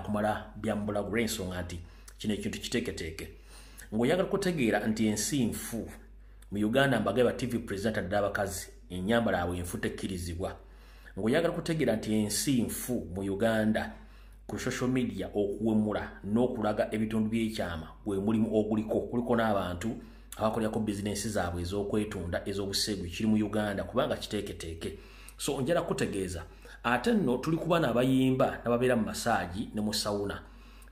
kumala byambula olw'ensonga nti kino ekintu kiteeketeeke ng'oyagala kutegeera nti ensi nfu mu Uganda mbagaye ba TV presenter ddala abakazi ennyambala yaabwe enfu tekkirizibwa ng'oyagala kutegeera nti ensi nfu mu Uganda ku social media okuwemula n'okulaga ebitundu by'ekyama bwe mulimu kuliko n'abantu abakolerako bizinensi zaabwe ez'okwetunda ez'obuseegu kiri mu Uganda kubanga kiteeketeeke so njala kutegeeza ate nno tuli ku baana abayimba n'ababeera mu masaagi ne mu sawuna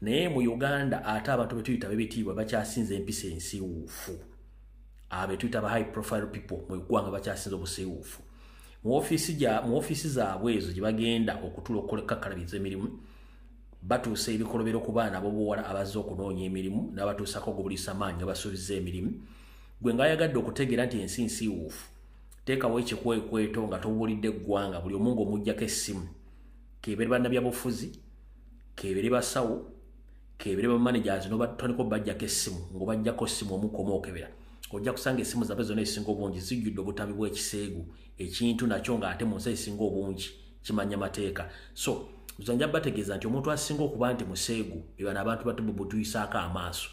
naye mu Uganda ate abantu betuyita bebitiibwa bakyasinza empisa ensiwuufu betuyita ba high profile people mu ggwanga bakyasinza obusiiwuufu mu ofiisi zaabwe ezo gye bagenda okutula okukakkalabiza emirimu batuusa ebikolobero ku baana ab'obuwala abazze okunoonya emirimu n'abatuusako ogubulisa maanyi abasuubiza emirimu gwe ng'ayagadde okutegeera nti ensi nsiiwuufu teekawo ekikwekweto nga tobuulidde eggwanga buli omu ng'omuggyako essimu keebere bannabyabufuzi keebere basawo keebere bamanagers n'obatandika obajjako essimu ng'obajjako essimu omukomu okebera ojja kusanga essimu zaabwe zonna ezisinga obungi zijjudde obutabi bw'ekiseegu ekintu nakyo ng'ate mu nsi ezisinga obungi kimanya mateeka so nja bategeeza nti omuntu asinga okuba nti museegu bebano abantu batuyisaako amaaso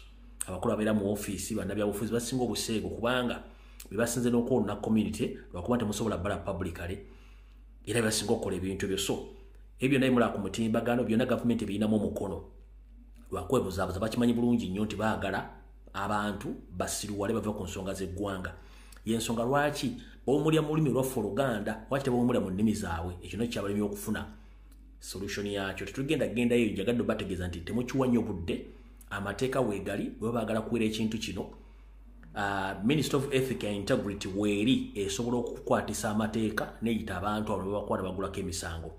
abakulu abeera mu ofiisi bannabyabufuzi basinga obuseegu kubanga bebasinze n'okwoluna community lwakuba temusobola bala publicly era bebasinga okukola ebintu ebyo so ebyo naye mulaba ku mutimbagano byonna gavumenti ebirinamu omukono lwakwebuzabuza bakimanyi bulungi nnyo nti baagala abantu basiruwale bava ku nsonga z'eggwanga y'ensonga lwaki bawumulya mu lulimi lwaffe Oluganda lwaki tebawumulya mu nnimi zaabwe ekyo nakyo kyabalemi okufuna solution yakyo tetugenda yeyo jagadde bategeeza nti temukiwa nnyo budde amateeka weegali bwe baagala kuwera ekintu kino Minister of Ethics and Integrity weeri esobola okukwatisa amateeka neyita abantu abo babakwata bagulako emisango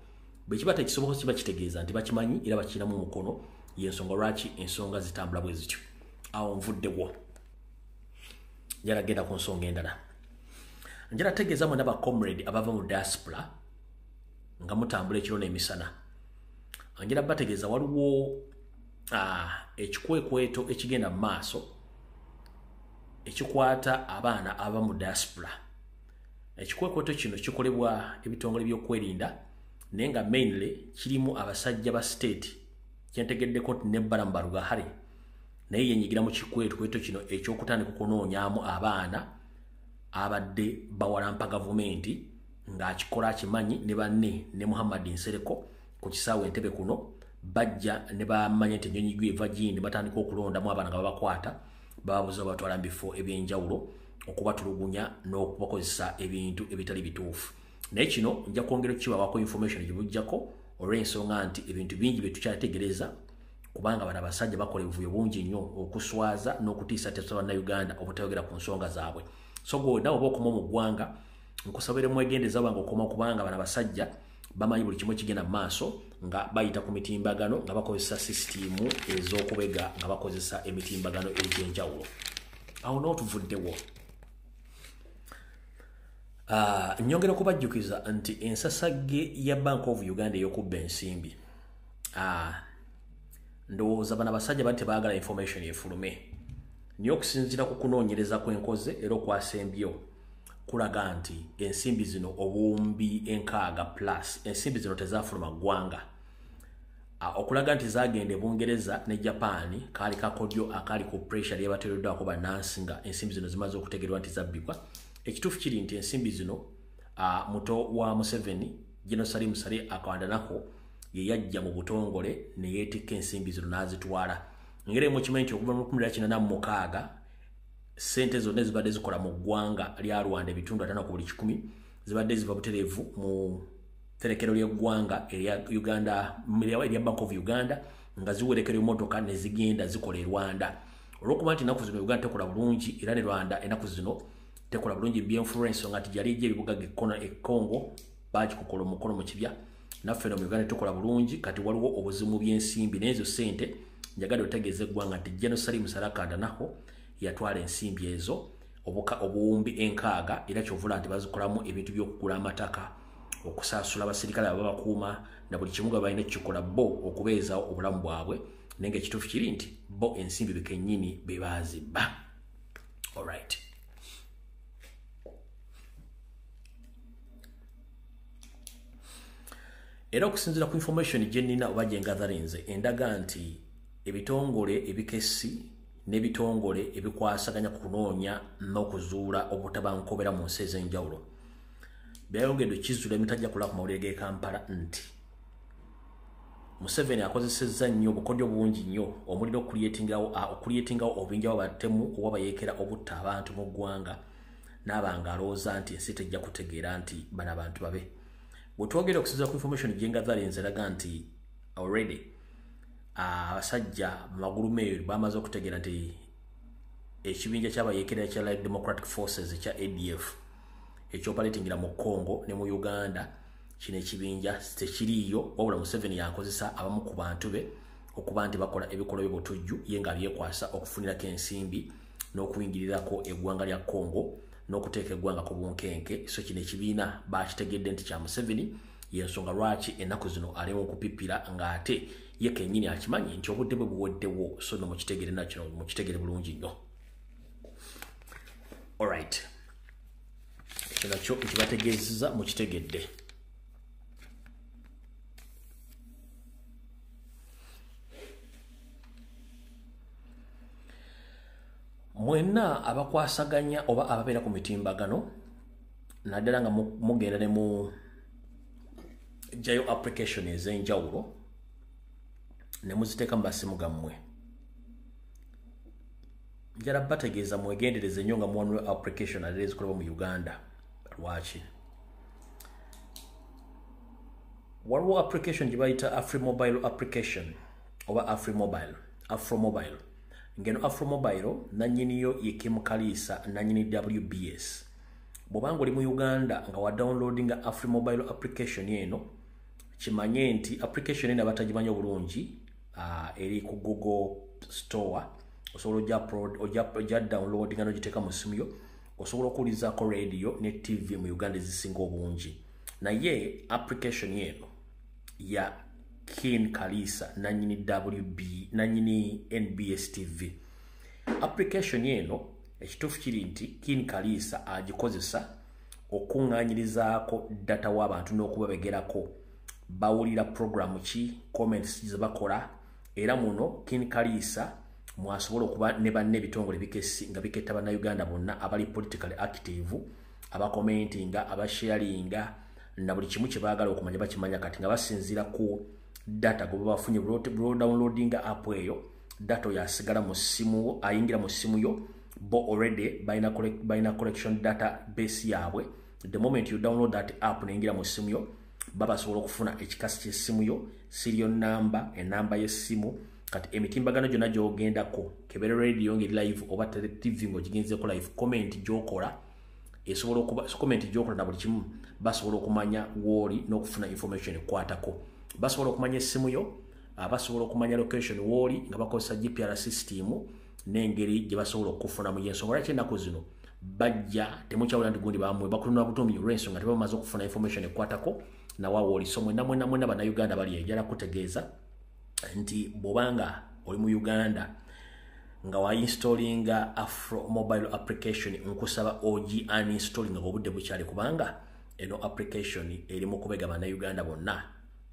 bwe kiba tekisoboka kiba kitegeeza nti bakimanyi era bakinamu omukono y'ensonga lwaki ensonga zitambula bwe zityo awo nvuddewo njala genda ku nsonga endala njala tegeeza mwena ba comrade abava mu diaspora nga mutambula ekiro n'emisana njala bategeeza waliwo ekikwekweto ekigenda mu maaso ekikwata abaana aba mu diaspora ekikwekweto kino kikolebwa ebitongole by'okwerinda naye nga mainly kirimu abasajja ba state kyentegeddeko nti nebbala mu balugahale naye yenyigira mu kikwekweto kino ekyokutandika okunoonyaamu abaana abadde bawalampa gavumenti ng'akikola akimanyi ne banne ne Muhammad Nsereko ku kisaawe Entebbe kuno bajja ne bamanya nti ennyonyi gwe eva gindi batandika okulondamu abaana nga babakwata bababuza batwala mu bifo ebyenjawulo okubatulugunya n'okubakozesa ebintu ebitali bituufu naye kino nja kwongera okukibawako information gibujjako olw'ensonga nti ebintu bingi bye tukyategereza kubanga bano abasajja bakola ebuvuyo bungi nnyo okuswaza n'okutiisatiisa bannayuganda obutayogera ku nsonga zaabwe so gwe nawe oba okoma mu ggwanga nkusabire mwegendeza bange okoma kubanga bano abasajja bamanyi buli kimu kigenda mu maaso nga bayita ku mitimbagano nga bakozesa sisitimu ez'okubega nga bakozesa emitimbagano egy'enjawulo awo n'otuvuddewo nyongera okubajjukiza nti ensasagge ya Bank of Uganda ey'okubba ensimbi ndowooza bano abasajja bali tebaagala information efulume naye okusinziira ku kunoonyereza kwenkoze era okwasembyo kulaga nti ensimbi zino obuwumbi 6+ ensimbi zino tezaafuluma ggwanga okulaga nti zagenda e Bungereza ne Japan kaali kakodyo akaali ku pressure lyebateereddwako bannansi nga ensimbi zino zimaze okutegerwa nti zabbibwa ekituufu kiri nti ensimbi zino muto wa Museveni General Salim Saleh akawandanako ye yajja mu butongole ne yeetikka ensimbi zino n'azitwala ngeri emu kimanyi nti okuva mu 1996 sente zonna zibadde zikola mu ggwanga lya Rwanda ebitundu 5 ku buli 100 zibadde ziva butereevu mu terekero ly'eggwanga erya Uganda erya Bank of Uganda nga ziwerekera emmotoka ne zigenda zikola e Rwanda olw'okuba nti ennaku zino Uganda tekola bulungi era ne Rwanda ennaku zino tekola bulungi by'influence nga tijali ejja ebibuga e Congo bagikukola omukono mu kibya naffe no mu Uganda tekola bulungi kati waliwo obuzimu by'ensimbi n'ezo sente njagadde otegeeza eggwanga nti General Salim Saleh Kandanaho yatwala ensimbi ezo obuwumbi 6 era kyovula nti bazikolamu ebintu by'okugula amataka okusaasula abasirikale ababakuuma na buli kimu balina kikola bo okubeezaawo obulamu bwabwe naye nga ekituufu kiri nti bo ensimbi bekennyini be baazibba alright Era okusinziira ku information gye nnina oba gye ngazarinze endaga nti ebitongole ebikesi n'ebitongole ebikwasaganya ku kunoonya n'okuzuula obutabankobera mu nsi ez'enjawulo byayongedde kizuula emitajja kulaba ku mawulire g'e Kampala nti Museveni akozesezza nnyo obukodyo bungi nnyo omuliro okuliyetingawo obubinja bw'abatemu oba bayeekera obutta abantu mu ggwanga n'abanga alowooza nti ensi tejja kutegeera nti bano abantu babe. Bwe twogera okusinziira ku information gye ngazalinze eraga nti already abasajja magulu meeru bamaze okutegeera nti ekibinja ky'abayeekera ekya Allied Democratic Forces ekya ADF ekyopaletingira mu Congo ne mu Uganda kino ekibinja tekiriiyo wabula Museveni yakozesa abamu ku bantu be okuba nti bakola ebikolwa by'obutujju ye nga byekwasa okufunirako ensimbi n'okuyingirirako eggwanga lya Congo n'okuteeka eggwanga ku bunkenke. So kino ekibiina bakitegedde nti kya Museveni y'ensonga lwaki ennaku zino alimu okupippira ng'ate ye kennyini akimanyi nti obudde bwe buweddewo so no mukitegere nakyo mukitegere bulungi nnyo. Alright, ekyo nakyo nkibategeezezza mukitegedde. Mwenna abakwasaganya oba ababeera ku mitimbagano naddala nga mugenda ne mu jayo application ez'enjawulo ne muziteeka mu masimu gammwe njala bategeeza mwegendereze nnyo nga muwanula application ate ezikolebwa mu Uganda. Lwaki? Waliwo application gye bayita AfriMobile application oba AfroMobile. Ngeno AfroMobile nannyiniyo ye Kim Kalisa nannyini WBS. Bw'obanga oli mu Uganda nga wa downloadinga AfriMobile application eno kimanye nti application eno abatagimanyi obulungi eri ku Google Store osobola ojja downloadinga n'ogiteeka mu simu yo osobola okuwulizaako radio ne TV mu Uganda ezisinga obungi. Naye application eno ya Kin Kalisa nanyini NBS TV. Application eno ekituufu kiri nti Kin Kalisa agikozesa okuŋŋaanyirizaako data w'abantu n'okubabegerako bawulira program ki comments ze bakola era muno Kin Kalisa mwasobola okuba ne banne ebitongole bikesi nga biketta bannayuganda bonna abali politically active abakomentinga abasharinga na buli kimu kye baagala okumanya bakimanya kati nga basinziira ku data gwe bafunye bro downloadinga app eyo data yasigala mu simu ayingira mu simu yo bo already baina collection data base yaabwe. The moment you download that app n'ingira mu simu yo babasobola okufuna ekikasi ky'essimu yo serial number enamba y'essimu kati emitimbagano gyonna gy'ogendako kebere radio nge live oba TV ng'ogigenzeeko live comment gy'okola esobola okuba comment gy'okola na buli kimu basobola okumanya w'oli n'okufuna information ekwatako. Basobola okumanya essimu yo basobola okumanya location w'oli nga bakozesa GPRS system n'engeri gye basobola okufuna mu y'ensonga lwaki ennaku zino bajja temukyawula nti gundi bamwe bakuluna butumbi olw'ensonga tebamaze okufuna information ekwatako na wawoli. So mwena bannayuganda bali enjala kutegeeza nti bw'obanga oli mu Uganda nga wa installinga AfroMobile application nkusaba ogi uninstallinga obudde bukyali kubanga eno application eri mu kubega bannayuganda bonna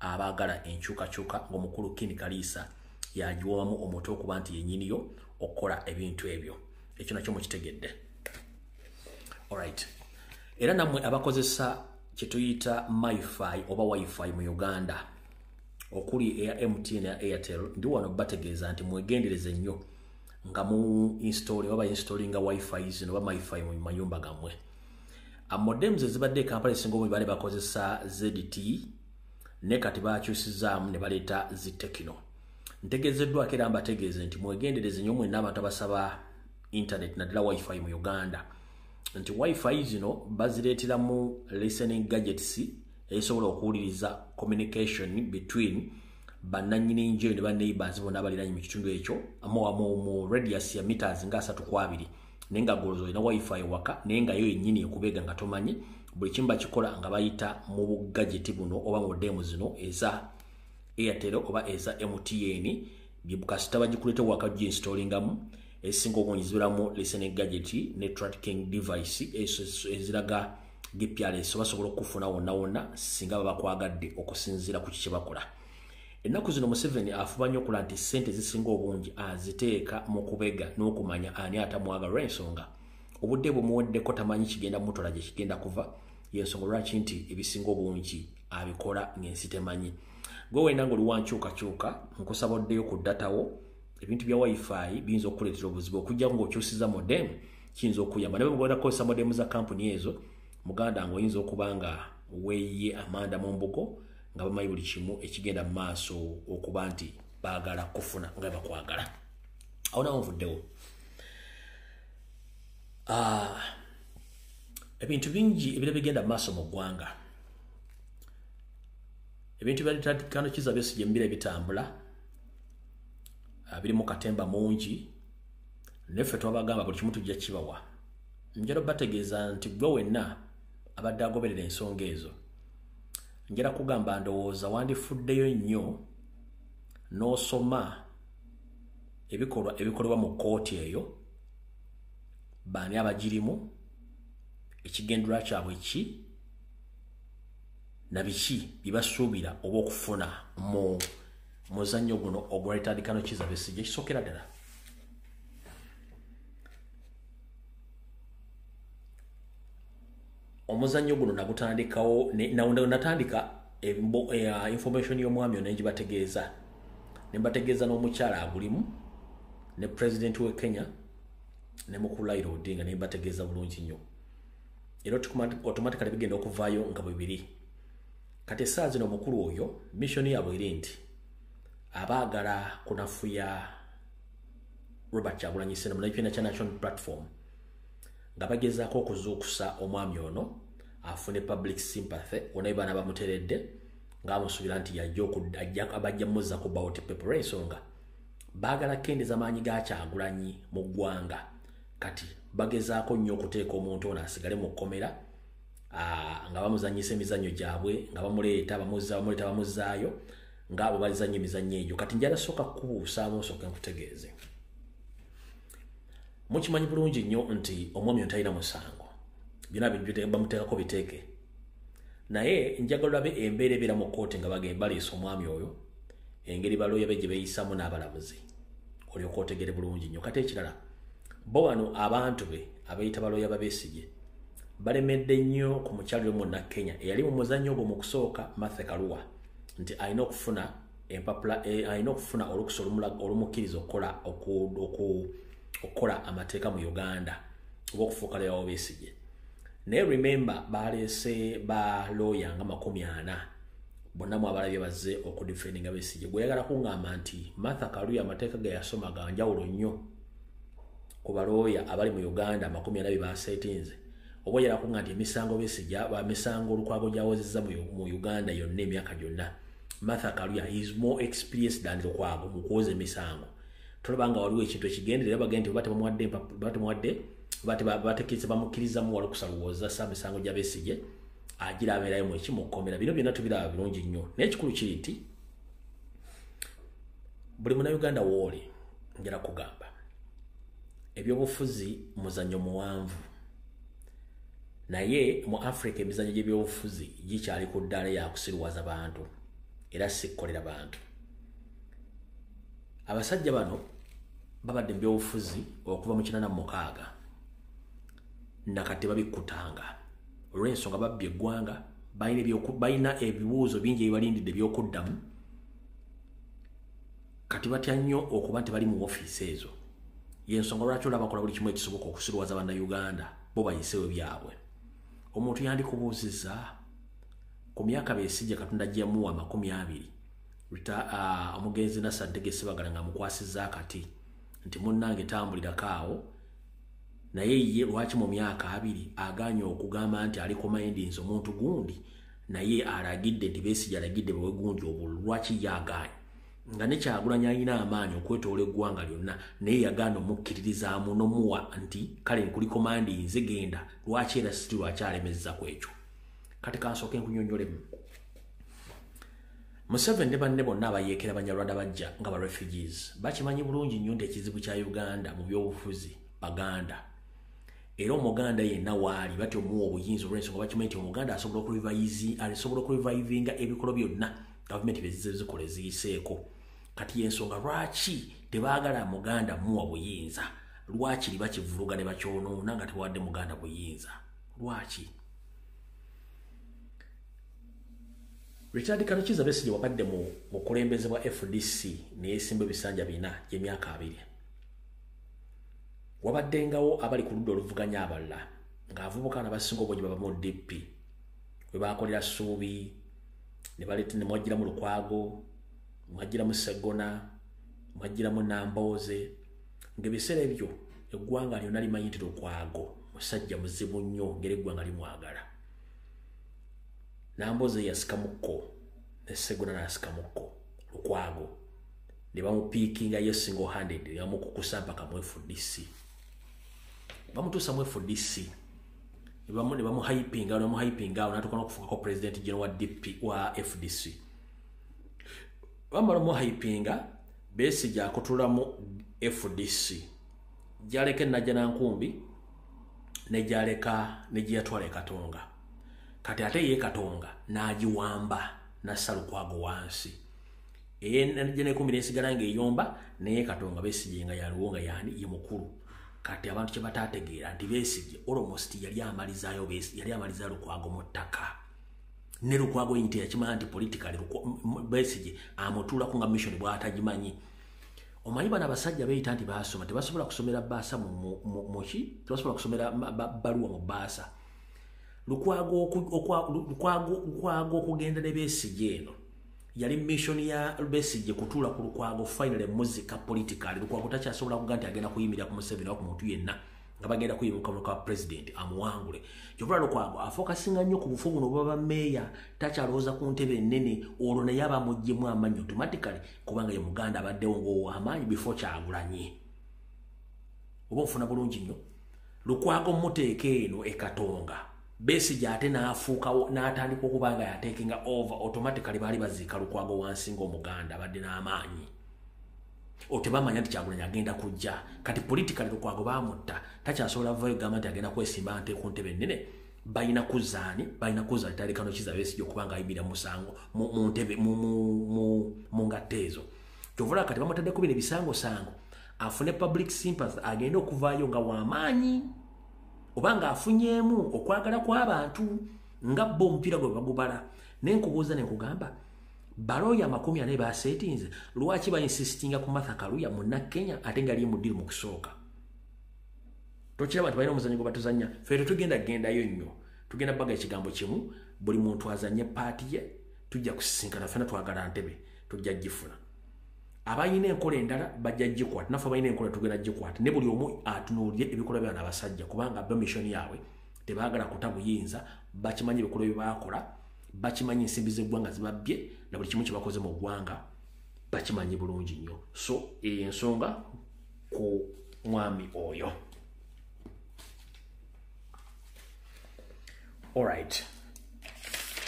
abaagala enkyukakyuka ng'omukulu Kin Kalisa yagiwomamu omuto okuba nti yennyiniyo okukola ebintu ebyo. Ekyo nakyo mukitegedde. Alright, era nammwe abakozesa kye tuyita MiFi oba Wi-Fi mu Uganda okuli eya MTN na Airtel ndi wano bategeeza nti mwegendereze nnyo nga mu install oba installinga Wi-Fi zino oba MiFi mu mayumba gammwe. Modems ezibadde e Kampala esinga obungi baali bakozesa ZT ne kati bakyusizaamu ne baleeta zi Tecno. Ntegeezeddwako era mbategeeze nti mwegendereze nnyo mwenna abantu abasaba internet naddala Wi-Fi mu Uganda nti Wi-Fi zino bazireeteramu listening gadgets ezisobola okuwuliriza communication between bannannyini nju ne banneighbors bonna abaliraanye mu kitundu ekyo mu radius ya meters nga 3.2 naye nga golozo olina Wi-Fi waka naye nga yo yennyini ekubeega nga tomanyi buli kimu bakikola nga bayita mu bugajeti buno oba mu demu zino eza Airtel oba eza MTN kasita bagikuleeta waka ginstallingamu ezisinga obungi zibeeramu listening gadget ne tracking device eziraga GPRS basobola okufuna wonna singa babakwagadde okusinziira ku kiki bakola. Ennaku zino Museveni afuba nnyo okulaba nti ssente zisinga obungi aziteeka mu kubega n'okumanya ani atamwagala olw'ensonga obudde bumuweddeko tamanyi kigenda mutwala gye kigenda kuva y'ensonga lwaki nti ebisinga obungi abikola ng'ensi temanyi. Gwe wena ng'oli wankyukakyuka nkusaba oddeyo ku datawo ebintu bya wifi biyinza okukuleetera obuzibu okujja ng'okyusiza modem kiyinza okuyamba naye bw'ogenda kukozesa modem za kampuni ezo muganda ng'oyinza okuba nga weeye amanda mu mbugo nga bamanyi buli kimu ekigenda mu maaso okuba nti baagala kufuna nga bakwagala. Awo nawo nvuddewo. Ebintu bingi ebira bigenda mu maaso mu ggwanga. Ebintu bya Kano Kizza Besigye mbira bitambula biri mu katemba mungi neffe twabagamba buli kimu tujja kibawa. Njala bategeeza nti gwe wenna abadde agoberera ensonga ezo njala kugamba ndowooza wandifuddeyo nnyo n'osoma ebikolebwa mu kkooti eyo baani abagirimu ekigendera kyabwe ki na biki bibasuubira oba okufuna mu muzannyo guno ogwa Kano Kizza Besigye ekisookera ddala. Omuzannyo guno nagutandikawo natandika information y'omwami ono ngibategeeza ne mbategeeza n'omukyala agulimu ne president we Kenya ne mukulu Raila Odinga ne mbategeeza bulungi nnyo era automatically bigenda okuvaayo nga bibiri. Kati essaawa zino omukulu oyo mission yaabwe eri nti abaagala kunafuya Robert Kyagulanyi Ssentamu n'ekibiina kya National Platform nga bagezaako okuzuukusa omwami ono afune public sympathy onaye baana bamuteredde ng'amusuubira nti abajja muzza ku bawoti paper ensonga baagala kendeeza maanyi ga Kyagulanyi mu ggwanga. Kati bagezaako nnyo okuteeka omuntu ono asigale mu kkomera nga bamuzannyisa emizannyo gyabwe nga bamuleeta bamuzzaayo ng'abo balizannya emizannyo egyo. Kati njala sooka kubuusaamu osooke nkutegeeze. Mukimanyi bulungi nnyo nti omwami ono talina musango byonna bintu bamuteekako biteeke naye njagala olabe embeera ebeera mu kkooti nga baleese omwami oyo engeri balooya be gye beeyisaamu n'abalamuzi olyoka otegere bulungi nnyo. Kati ekirala bo wano abantu be abayita balooya Besigye balemedde nnyo ku mukyalo Monna Kenya eyali mu muzannyo ogwo mu kusooka Martha Karua nti alina okufuna olukusa olumukkiriza okukola amateeka mu Uganda oba okufuuka lawyer wa Besigye. Naye remember baleese balooya nga 40 bonna mu abalabye bazze okudefendinga Besigye. Gwe yagala kuŋŋamba nti Martha Karua amateeka ge yasoma ga njawulo nnyo ku balooya abali mu Uganda 40 baseetinze oba yala kuŋŋamba nti emisango Besigye misango Lukwago gyawozezza mu Uganda yonna emyaka gyonna. Martha Karua is more experienced than Lukwago mu kwoza emisango. Tolabanga waliwo ekintu ekigenderera bagende batekeeza bamukkirizamu wali okusalowooza sa misango gya Besigye agira abeerayo mu ekimu okkomera. Bino byonna tubiraba birungi nnyo naye ekikulu kiri nti buli Munnayuganda wooli njala kugamba ebyobufuzi muzannyo muwanvu naye mu Africa emizannyo gy'ebyobufuzi gikyali ku ddala ya kusiruwaza bantu era si kukolera bantu. Abasajja bano babadde mu byobufuzi okuva mu 86 nakati babikkutanga olw'ensonga babbye eggwanga balina ebibuuzo bingi ebibalindidde by'okuddamu. Kati batya nnyo okuba nti bali mu ofiisi ezo y'ensonga lwaki olaba bakola buli kimu ekisoboka okusiruwaza bannayuganda bo bayisewo byabwe. Omuntu yandikubuuzizza ku myaka Besigye Katonda gye yamuwa 20 omugenzi Nassantege Sebagala ng'amukwasizza akati nti munnange tambulirako awo naye ye lwaki mu myaka 2 aganye okugamba nti ali komandinzi omuntu gundi naye alagidde nti Besigye alagidde bwe gundi obululu lwaki yaganye nga ne Kyagulanyi alina amaanyi okwetoola eggwanga lyonna naye yagaana omukkiririzaamu n'omuwa nti kale nkuli komandinzi genda lwaki era si lwaki alemezza ku ekyo. Kati kansooke nkunyonyolemu Museveni ne banne bonna abayeekera Abanyarwanda bajja nga ba refugees bakimanyi bulungi nnyo nti ekizibu kya Uganda mu byobufuzi Baganda era omuganda yenna waali bati omuwa obuyinza olw'ensonga bakimanyi nti omuganda asobola okurevivinga ebikolo byonna gavumenti bezikola eziyiseeko. Kati yensonga lwaki tebaagala muganda muwa buyinza, lwaki liba kivuluga ne bakyonoona nga tebawadde muganda buyinza, lwaki? Richard Kalukiza Besigye wabadde mu bukulembeze bwa FDC neyesimba ebisanja 4 gy'emyaka 2. Wabaddengawo abali ku ludda oluvuganya abalala ng'avubuka n'abasinga obungi baba mu DP we baakolera Ssuubi ne baleeta ne mwajjiramu Lukwago, mwajjiramu Segona, mwajjiramu Nambooze, ng'ebiseera ebyo eggwanga lyonna limanyi nti Lukwago musajja muzibu nnyo ng'era eggwanga limwagala. Nambooze yasikamukko ne Segona n'asikamukko, Lukwago ne bamupiikinga ye single handed ne bamukukusa mpaka mu FDC. Bamutuusa mu FDC ne bamuhypinga n'atuuka n'okufuukako president general wa DP wa FDC. Bamala muhypinga Besigye akutula mu FDC gyaleka Najja Nankumbi ne gyaleka ne gyatwala Katonga. Kati ate ye Katonga n'agiwamba n'assa Lukwago wansi. Najja Nankumbi n'esigala ng'eyomba naye Katonga Besigye nga yaliwo nga ye mukulu. Kati abantu kye bataategeera nti Besigye almost yali amaliza Lukwago mu ttaka. Ne Lukwago yinti yakimanya nti politically Besigye amutuulako nga mission bw'atagimanyi. Omanyi bano abasajja beeyita nti baasoma tebasobola kusomera baasa muki tebasobola kusomera baluwa mu baasa. Lukwago okugenda ne Besigye eno yali mission ya Besigye kutuula ku Lukwago finally muzika politically. Lukwago takyasobola kuga nti agenda kuyimira ku Museveni wa ku muntu yenna nga bagenda kuyimuka mu president amuwangule. Kyokula Lukwago afokasinga nnyo ku bufu buno bwa meya, takyalowooza ku ntebe ennene olwo naye aba amuggyemu amanyi automatically kubanga ye Muganda abaddewo ng'ow'amaanyi before Kyagulanyi. Oba nfuna bulungi nnyo. Lukwago muteeka eno Katonga. Besigye ate n'afuukawo n'atandika okuba nga yateekinga over automatically baali baziika Lukwago wansi ng'Omuganda abadde n'amaanyi. Otebamanya nti Kyagulanyi agenda kujja. Kati politically Lukwago baamutta takyasobola vaayo gamba nti agenda kwesimba nte ku ntebe ennene. Balina kuzaani talika Kalukiza Besigye okuba nga ayimira musango mu ntebe mu ngatta ezo. Kyovula kati bamutadde kubira ebisangosango afune public sympathy agenda okuvaayo nga w'amaanyi obanga afunyeemu okwagala kw'abantu nga bo omupiira gwe bagubala. Nenkubuuza nenkugamba Baroya 40 basetinze lwaki bayinsistinga ku Martha Kaluya munna Kenya ate nga ali mu ddiru mu kusooka. Tokiraba nti balina omuzannyo gwe batuzannya. Ffe tugendayo nnyo, tugenda baga ekigambo kimu, buli muntu azannye paati ye, tujja kusisinkana ffena twagala Ntebe tujja gifuna. Abayina enkola endala bajja gikwata, naffe abayina enkola tugenda gikwata. Ne buli omu atunuulire ebikolwa by'abana abasajja kubanga bo mission yaabwe tebaagala kuta buyinza, bakimanyi ebikolwa bye baakola, bakimanyi ensimbi z'eggwanga zibabbye na buli kimu kye bakoze mu ggwanga bakimanyi bulungi nnyo. So ensonga ku mwami oyo. Alright.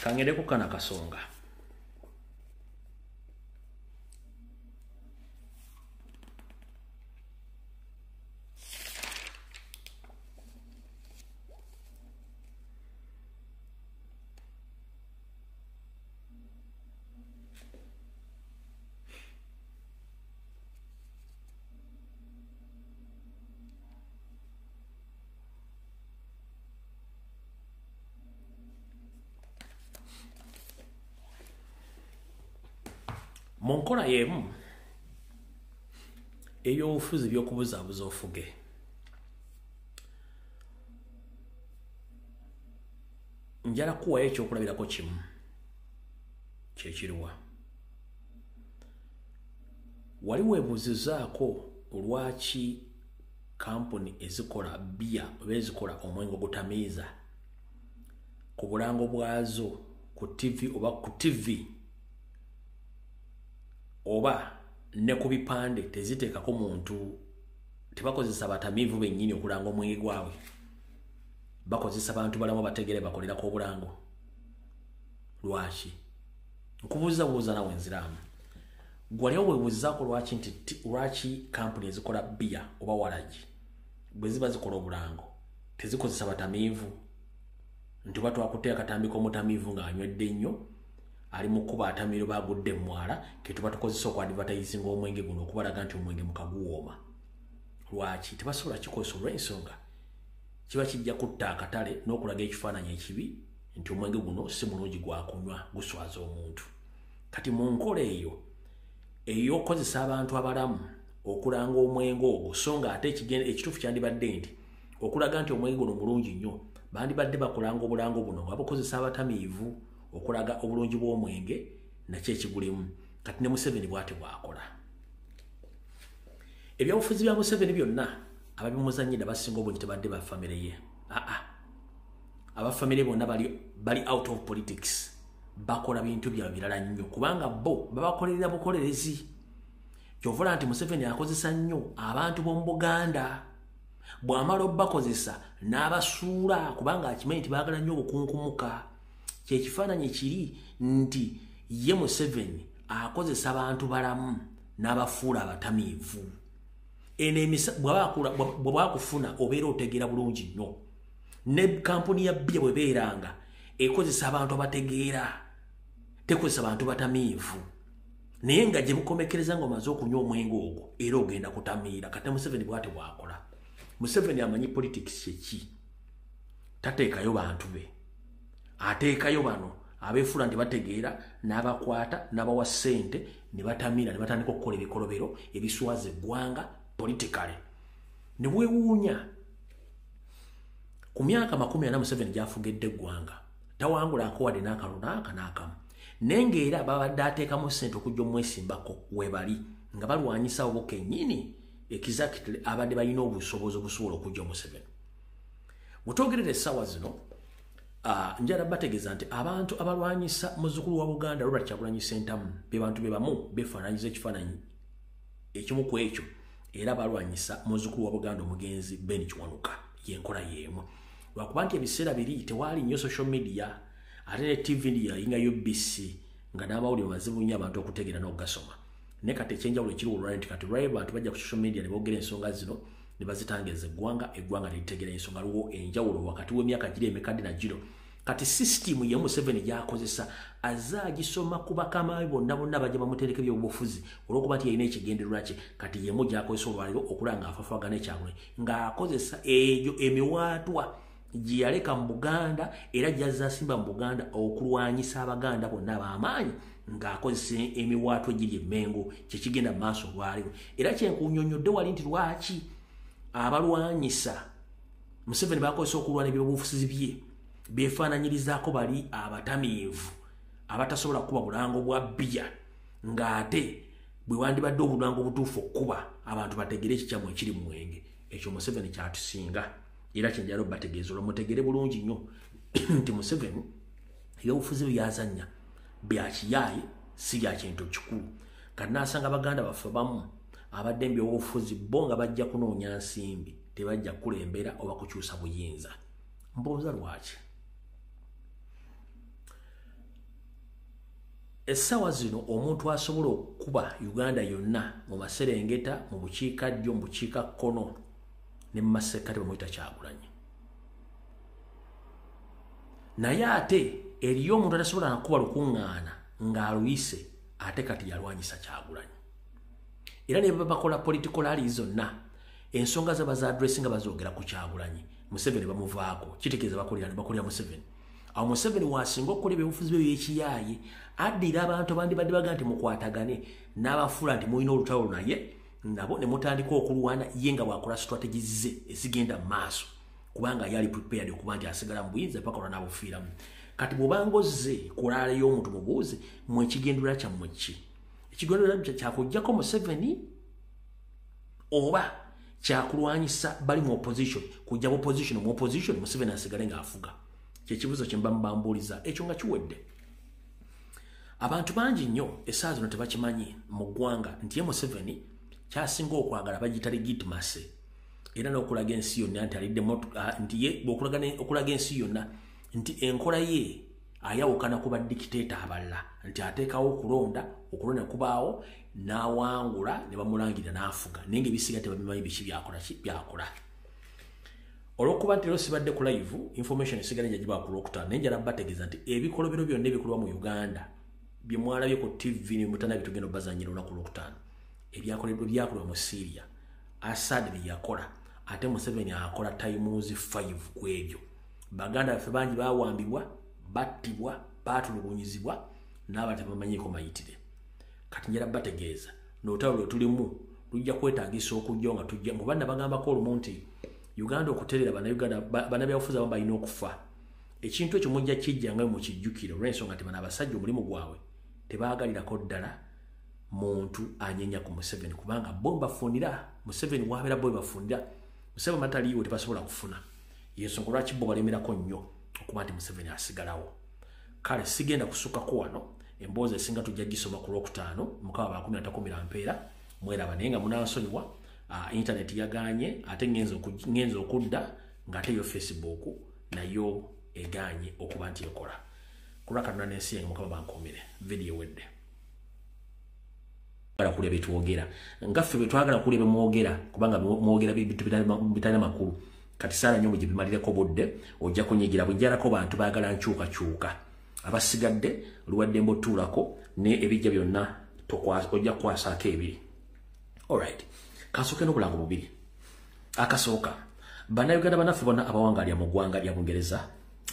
Kangereko kana kasonga. Monkola yemu ey'obufuzi by'okubuzaabuza ofuge. Njala kuwayo ekyokulabirako kimu kyekiriwa. Wali weebuuzizaako lwaki kampuni ezikola bia oba ezikola omwenge ogutamiiza ku bulango bwazo ku TV oba ku TV oba ne ku bipande teziteekako muntu, tebakozesa batamiivu bennyini okulanga omwenge gwabwe, bakozesa bantu balamu bategere bakolerako obulango. Lwaki? Nkubuuza nawe nziramu. Gwaliwo weebuuzizaako lwaki kampuni ezikola bia oba waragi bwe ziba zikola obulango tezikozesa batamiivu nti oba twakuteeka katambi k'omutamiivu ng'anywedde nnyo ali mu kkuba atamiro bagudde mwala ke tuba tukozesa okwadvertisinga omwenge guno okubalaga nti omwenge mukaguwooma. Lwaki tebasobola kikozesa olw'ensonga kiba kijja kutta akatale n'okulaga ekifaananyi ekibi nti omwenge guno si mulungi gwakunywa guswaza omuntu. Kati mu nkola eyo ey'okozesa abantu abalamu okulanga omwenge ogwo so nga ate ekituufu kyandibadde nti okulaga nti omwenge guno mulungi nnyo bandibadde bakulanga obulango buno nga bukozesa abatamiivu okulaga obulungi bw'omwenge nakyo ekigulimu. Kati ne Museveni bw'ate bw'akola. Ebyobufuzi bya Museveni byonna ababimuzannyira basinga obungi tebadde ba famire ye. Abafamire bonna bali out of politics, bakola bintu bya birala nnyo kubanga bo babakolerera bukolerezi. Kyovula nti Museveni akozesa nnyo abantu b'omu Buganda, bw'amala obbakozesa n'abasuula kubanga akimanyi nti baagala nnyo obukunkumuka. Kyekifaananyi kiri nti ye Museveni akozesa abantu balamu n'abafuula abatamiivu. Bw'abakufuna obeera otegeera bulungi nnyo. Ne kampuni ya bbiya bwebeeranga ekozesa abantu abategeera, tekozesa bantu batamiivu. Naye nga gye bukomekereza ng'omaze okunywa omwenge ogwo era ogenda kutamiira. Kati Museveni bw'ate bw'akola. Museveni amanyi politics kyeki. Tateekayo bantu be. Ateekayo bano abeefula nti bategeera n'abakwata n'abawa ssente ne batamiira ne batandika okukola ebikolobero ebiswaza eggwanga politikale. Ne bwewuunya ku myaka 40 Museveni gy'afugedde eggwanga tawangulako wadde n'akalulu n'akamu. Naye era babadde ateekamu ssente okujja omwesimbako webali nga balwanyisa obo kennyini exactly abadde balina obusobozi obusobola okujja Museveni. Bwetwogerera essaawa zino njala bategeeza nti abantu abalwanyisa muzzukulu wa Buganda Robert Kyagulanyi Ssentamu be bantu be bamu beefaananyiza ekifaananyi ekimu ku ekyo era balwanyisa muzzukulu wa Buganda omugenzi Ben Kiwanuka yenkola yeemu. Lwakuba nti ebiseera biri tewaali nnyo social media ate ne TV yayinga UBC nga n'amawulire mazibu nnyo abantu okutegeera n'okugasoma. Ne kati ekyenjawulo ekiri olwali nti kati lwali abantu bajja ku social media ne boogera ensonga zino ne bazitangeza eggwanga ne litegeera ensonga. Waliwo enjawulo wakati w'emyaka giri emekadde na gino. Kati system ye Museveni gy'akozesa azze agisoma ku bakama bonna bajja bamutereka ebyobufuzi olw'okuba nti yalina ekigendererwa kye. Kati yemu gy'akozesa olwaliro okulanga afaafagana ekyagulanyi ng'akozesa eyo emiwaatwa gye yaleka mu Buganda era gy'azze asimba mu Buganda okulwanyisa Abaganda bonna ab'amaanyi ng'akozesa emiwaatwa egiri emmengo kyekigenda mu maaso olwaliro. Era kyenkunyonnyodde wali nti lwaki abalwanyisa Museveni bakozesa okulwana ebyobufuzi bye beefaananyirizaako bali abatamiivu abatasobola kuba bulango bwa bbiya ng'ate bwe wandibadde obulango obutuufu okuba abantu bategere ekikyamu ekiri mu mwenge. Ekyo Museveni kyatusinga era kyenjala obbategeeza olwomutegere bulungi nnyo nti Museveni ebyobufuzi bye byazannya bya kiyaaye si bya kintu kikulu. Kati n'asanga Baganda baffe bamu abadde ebyobufuzi bo nga bajja kunoonya nsimbi tebajja kukulembera oba kukyusa buyinza. Mbooza lwaki? Essaawa zino omuntu asobola okuba Uganda yonna mu Maserengeta, mu bukiikaddyo, mu bukiikakkono ne mu masekkati bamuyita Kyagulanyi. Naye ate eriyo omuntu atasobola nakuba lukuŋŋaana ng'aluyise ate kati yalwanyisa Kyagulanyi. Era ne bakola political rally zonna ensonga ze bazaadresi nga bazoogera ku Kyagulanyi Museveni bamuvaako kitegeeza bakolera Museveni. Awo Museveni wasinga okukola ebyobufuzi bye by'ekiyaaye addira abantu abandibadde baga nti mukwatagane n'abafuula nti mulina olutalo naye nabo ne mutandika okulwana ye nga bwakola strategies ze ezigenda mu maaso kubanga yali prepared okuba nti asigala mu buyinza paka olw'anaabufiiramu. Kati bw'obanga ozze kulaala y'omuntu mubuuze mu ekigendererwa kyammwe ki? Ekigendererwa kyakuggyako Museveni oba kyakulwanyisa bali mu opposition kujja mu opposition Museveni asigale ng'afuga? Kyekibuzo kye mbambuuliza ekyo nga kiwedde. Abantu bangi nnyo essaawa zino tebakimanyi mu ggwanga nti ye Museveni kyasinga okwagala bagiyita legitimacy era n'okulaga ensi yonna nti alidde nti ye okulaga ensi yonna nti enkola ye ayawukana ku badikiteeta abalala nti ateekawo okulonda kubaawo n'awangula ne bamulangirira n'afuga naye ng'ebisiga tebabimanyi biki byakola. olwokuba nti lero sibadde ku live information esigala jajiba ku Lwokutaano naye njala bategeeza nti ebikolobero byonna ebikolwa mu Uganda bye mwalabye ku TV ne mutana bitugenda bazanyira olunaku Lwokutaano ebyakoleddwa mu Syria Assad bye yakola ate Museveni akola times 5 ku ebyo baganda baffe bangi bawambibwa battibwa batulugunyizibwa n'abantu bamanyiko mayitire kati njala bategeeza n'otawulo tulimu tujja kwetaagisa okujja nga tujja mu bana bagamba ko olumunti Uganda okuterera banabyabufuzi abamu balina okufa ekintu ekyo mujja kijja nga mu kijjukiro olw'ensonga nti bano abasajja omulimu gwabwe tebaagalirako ddala muntu anyenya ku Museveni kubanga bo bafundira Museveni wabeera bo bafundira Museveni mataliiwo tebasobola kufuna y'ensonga lwaki bo balemerako nnyo okuba nti Museveni asigalawo kale sigenda kusukako wano emboozi esinga tujja gisoma ku Lwokutaano mukaba 13 mpeera mweraba naye nga munansonyiwa internet yaganye ate ngenzo okudda ngate yo Facebook nayo eganye okuba nti ekola kulaka tunanensi yange mukaba bankomere video wedde ala kulya bitwogera ngaffe betwagala kulya bemwogera kubanga mwogera bibitu bitana makulu kati sala nyo muje bimalireko budde ojja kunyigira bujjarako bantu bagala nchuka abasigadde luwadde mbotulako ne ebijja byonna ojja kwasako ebiri. Alright. Kasoke n'obulango bubiri. Akasooka. Bannayuganda bannaffe bonna abawangalya mu ggwanga lya Bungereza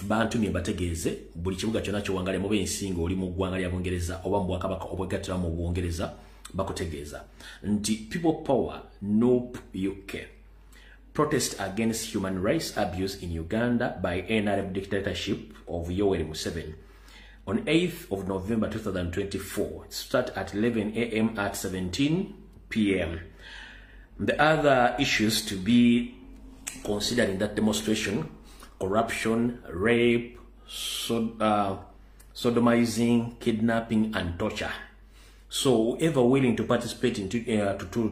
bantumye bategeeze buli kibuga kyonna ky'owangalya mu b'ensinga oli mu ggwanga lya Bungereza oba mu Bwakabaka obwegattira mu Bungereza bakutegeeza nti People Power Nope UK protest against human rights abuse in Uganda by NRM dictatorship of Yoweri Museveni on 8th of November 2024. Start at 11 a.m. at 17 p.m. The other issues to be considered in that demonstration: corruption, rape, sodomizing, kidnapping, and torture. So, whoever willing to participate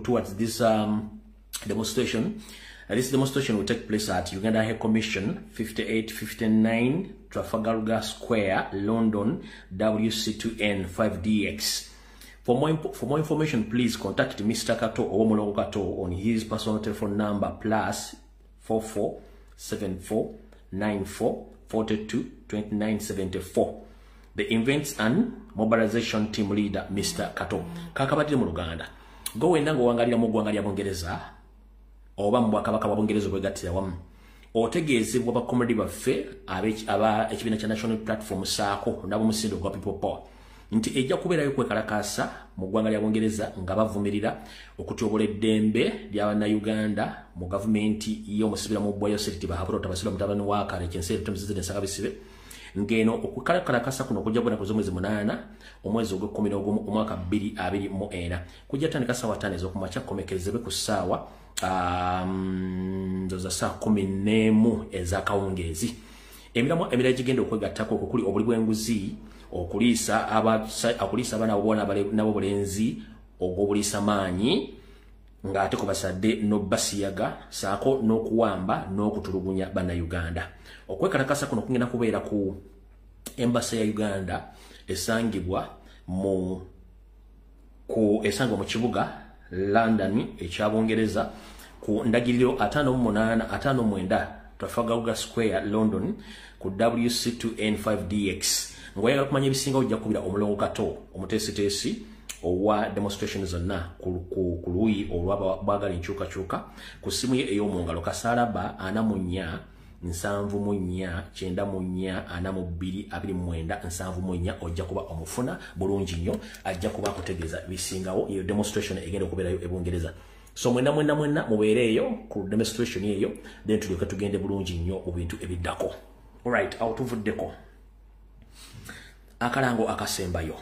towards this demonstration, this demonstration will take place at Uganda High Commission, 5859 Trafalgar Square, London, WC2N 5DX. For more information, please contact Mr. Kato or Omologo Kato on his personal telephone number +44 74 94 42 29 74. The Events and Mobilization Team Leader, Mr. Kato. Kakabadde mu Luganda. Go wenda ngo wangalira mu ggwanga lya Bungereza oba mu Bwakabaka bwa Bungereza obwegattira wamu. Otegeezebwa bakomedi baffe ekibiina kya National Platform saako nabo musindo gwa People Power nti ejja kubeerayo kwekalakaasa mu ggwanga lya Bungereza nga bavumirira okutyobola eddembe ly'Abannayuganda mu gavumenti y'omusibira mu Bwayo Seriti Bahabura Tabasira mutabani wa Kale Kyensere President Sagabisibe ngeno okukalakaasa kuno kujja kwena kuzomwezi 8 omwezi ogw'Ekkumi omwaka 2024 kujja tandika ssaawa 5 ez'okumakya komekerezebwe ku ssaawa ndoza saa 11 ez'akawungeezi. Emiramu emirala gigenda okwegattako okuli obuli bw'enguzi okuliisa abaana bobona nabo bulenzi ogw'obuliisa maanyi ng'ate ku basadde n'obbasiyaga saako n'okuwamba n'okutulugunya Bannayuganda. Okwekalakasa kuno kugenda kubeera ku Embassy ya Uganda esangibwa mu kibuga London ekya Bungereza ku ndagiriro 5859 Trafalgar Square, London ku WC2N 5DX. Ngoyagala kumanya ebisinga ojja kubira Omulongo Kato omuteesiteesi owa demonstration zonna ku luyi olw'abagala enkyukakyuka ku simu ye ey'omungalo kasalaba 44 74 94 42 29 74 ojja kuba omufuna bulungi nnyo ajja kuba akutegeeza bisingawo iyo demonstration egenda okubeerayo e Bungereza. So mwenda mubeereeyo ku demonstration eyo then tulyoke tugende bulungi nnyo mu bintu ebiddako. Alright, awo tuvuddeko akalango akasembayo.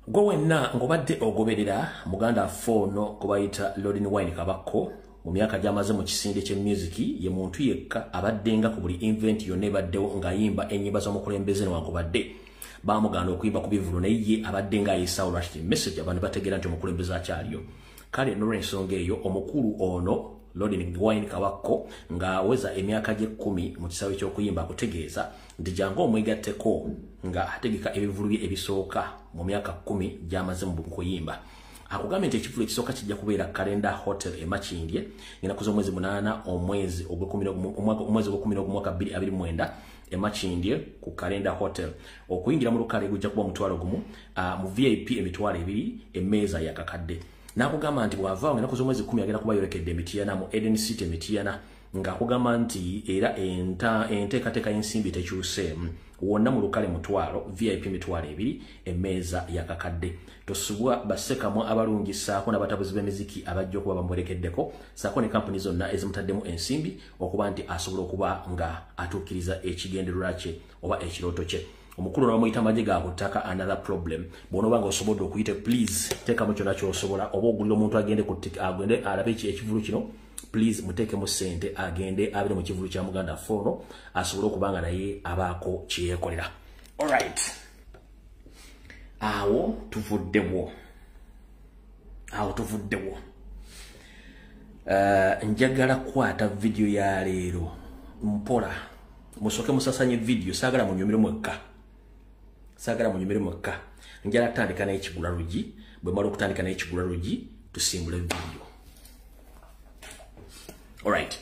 Gwe wenna ng'obadde ogoberera muganda fono kubayita Lodin Wine Kabako mu myaka gy'amaze mu kisinde ky'emusic ye muntu yekka abaddenga ku buli event yonna ebaddewo ng'ayimba ennyimba z'omukulembeze newankubadde baamuganda okuyimba ku bivulu naye ye abadde ng'ayisaawo lwaki message abantu bategeera nti omukulembeze akyaliyo. Kale n'olw'ensonga eyo omukulu ono Lodin Wine Kabako ng'aweza emyaka gye 10 mu kisaawe ky'okuyimba akutegeeza nti jangu omwegatteko nga ategeka ebivulu bye ebisooka mu myaka 10 gy'amaze mu kuyimba. akugambye nti ekivulo ekisooka kijja kubeera Calendar Hotel e Makindye ng'enaku z'omwezi 8 omwezi ogw'okumi mwaka 2029 e Makindye ku Calendar Hotel. Okuyingira mu lukale gujja kuba mutwalo gumu, mu VIP emitwalo 2, emmeeza yakakadde. N'akugamba nti bw'avaawo ng'enaku z'omwezi 10 agenda kuba yolekedde Mityana mu Eden City Mityana, ng'akugamba nti era enteekateeka y'ensimbi tekyuseemu. Wonna mu lukale mutwalo, VIP mitwalo 2, emmeeza yakakadde. Tosubwa bassekamwa abalungi saako n'abatabuzi b'emiziki abajja okuba bamwerekeddeko, saako ne kampuni zonna ezimutaddemu ensimbi okuba nti asobola okuba nga atuukiriza ekigendererwa kye oba ekirooto kye. Omukulu n'amuyita amagye ga ku ttaka another problem. Bw'onooba nga osobodde okuyite, please teekamu kyonna ky'osobola, oba ogulira omuntu agende alabe ekivulu kino, please muteekemu ssente agende abire mu kivulu kya Muganda Fono asobole okuba nga naye abaako kye yeekolera. Alright. Awo tuvuddewo. Njagala kukwata video ya leero mpola. Musooke musasanye video, saagala munyumire mwekka. Njala tandika n'ekigula lugi, bwe mala okutandika n'ekigula lugi tusimbule video. Alright.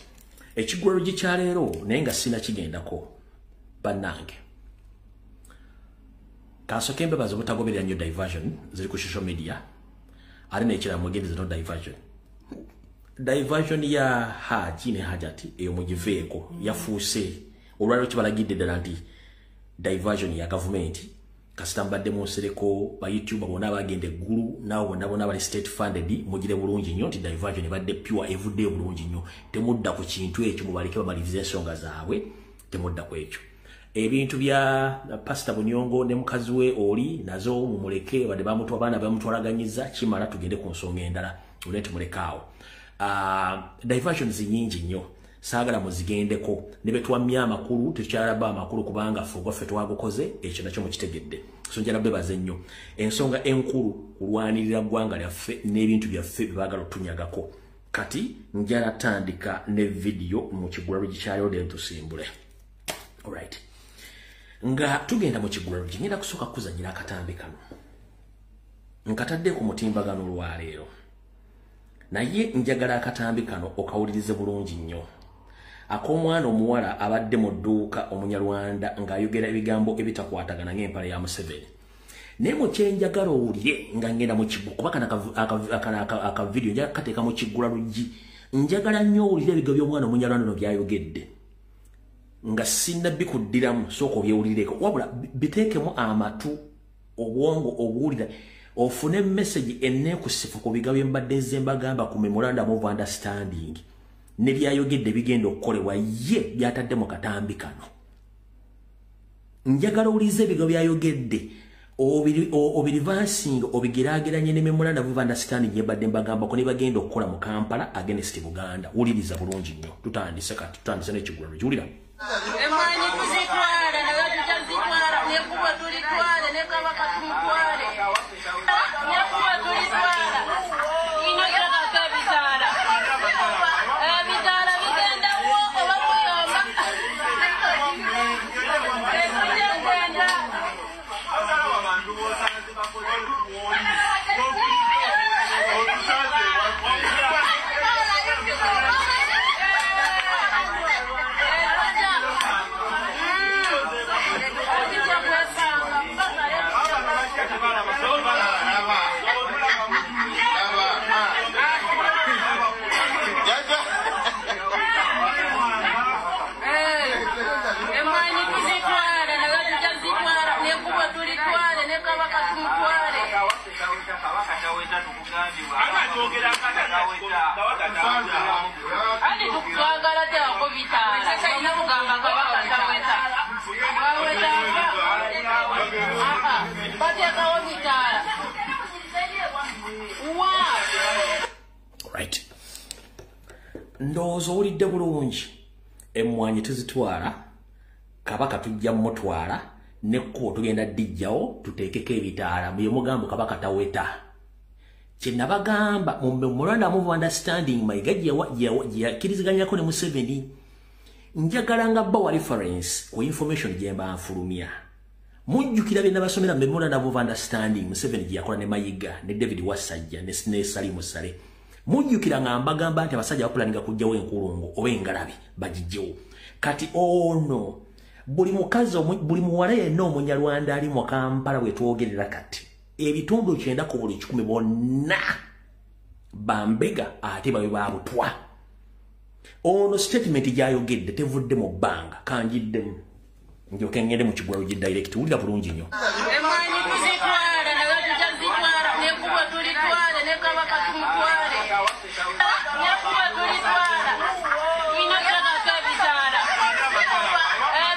Ekigula lugi kya leero naye nga sina kigendako bannange. Kasooke mbebaza obutagoberera nnyo diversion ziri ku social media. Ate n'ekirala mwegendeze no diversion. Diversion ya Haji ne Hajati eyo mugiveeko yafuuse. Olwaliro kibalagidde ddala nti diversion ya gavumenti kasita mbadde munsereko ba YouTube bonna abagenda eggulu naawe bonna bali state funded mugire bulungi nnyo nti diversion ebadde pure evudde bulungi nnyo. Temudda ku kintu ekyo mubaleke bamalirize ensonga zaabwe, temudda ku ekyo. Ebintu bya Pastor Bunyongo ne mukazi we oli nazo mumuleke badde bamutwa abaana bamutwalaganyiza kimala tugende ku nsonga endala olete mulekaawo. Diversions nyingi nnyo. Saagala muzigendeko ne betwamya amakulu tukyalaba amakulu kubanga ffe twagokoze ekyo nakyo mukitegedde. So njala bebaze nnyo ensonga enkulu kulwanirira ggwanga lyaffe n'ebintu byaffe byebagala otunyagako. Kati njala tandika ne video mu kigula lugi kyayo de tusimbule. Alright. Nga tugenda mu kigula lugi ngenda kusooka kuzanyira akatambi kano. Nkatadde ku mutimbagano olwaleero. Naye njagala akatambi kano okawulirize bulungi nnyo. Akomwana omuwala abadde mu dduuka Omunyarwanda ng'ayogera ebigambo ebitakwatagana ng'empala ya Museveni. Naye mu kyenjagala owulire nga ngenda mu kiggwa kuba aka video njagala kateeka mu kiggula lugi. Njagala nnyo owulire ebigambo by'omwana Omunyarwanda no byayogedde. Nga sinnabbi kuddiramu sooka obyewulireko. Wabula biteekemu amatu obwongo obuwulira ofune message enneekusifu ku bigambo bye mbadde nze mbagamba ku memorandum of understanding. Ne byayogedde bigenda okukolebwa ye byatadde mu katambi kano. Njagala owulirize ebigambo byayogedde obirivansinga obigerageranye ne memorandum of understanding ye mbadde mbagambako ne bagenda okukola mu Kampala against Buganda. Wuliriza bulungi nnyo. Tutandise n'ekigula lugi. Wulira. Emanyi tuzitwale naye tutazitwala nekuba tulitwale nekabaka tumutwale nekuba tulitwala ino kyagaka ebitaala ebitaala bigendawo oba kuyomba ekujegenda ani tukagala teako bitaala kalina kugamba kabaka taweta bateekawo bitaala. Right. Ndowooza owulidde bulungi. Emmwanyi tuzitwala, kabaka tujja mmutwala, nekkubo tugenda dijjawo tuteekeko ebitaala bye mugamba kabaka taweta. Kye nabagamba mu memorandum of understanding Mayiga gyeyakiriziganyako ne Museveni. Njagala nga bawa reference ku information gye mba nfulumya. mujjukira bye nabasomera memorandum of understanding Museveni gye yakola ne Mayiga ne David Wasajja ne Salimu Sale. Mujjukira ngamba gamba nti abasajja bakulaninga kujjawo enkulungo oba engalabi bagijjewo. Kati ono buli mukazi buli muwala yenna Omunyarwanda ali mu Kampala bwe twogerera kati ebitundu 9 ku buli 10 bonna bambega ate babe babutwa. Ono statement gyayogedde tevudde mu bbanga kanjiddemu njoke ngende mu Kigwaro gi direct ulira bulungi nnyo. Emanyi tuzitwala ne batuzitwala ne kuba tulitwala ne kabaka tumutwale ne kuba tulitwala ino kaka kabitala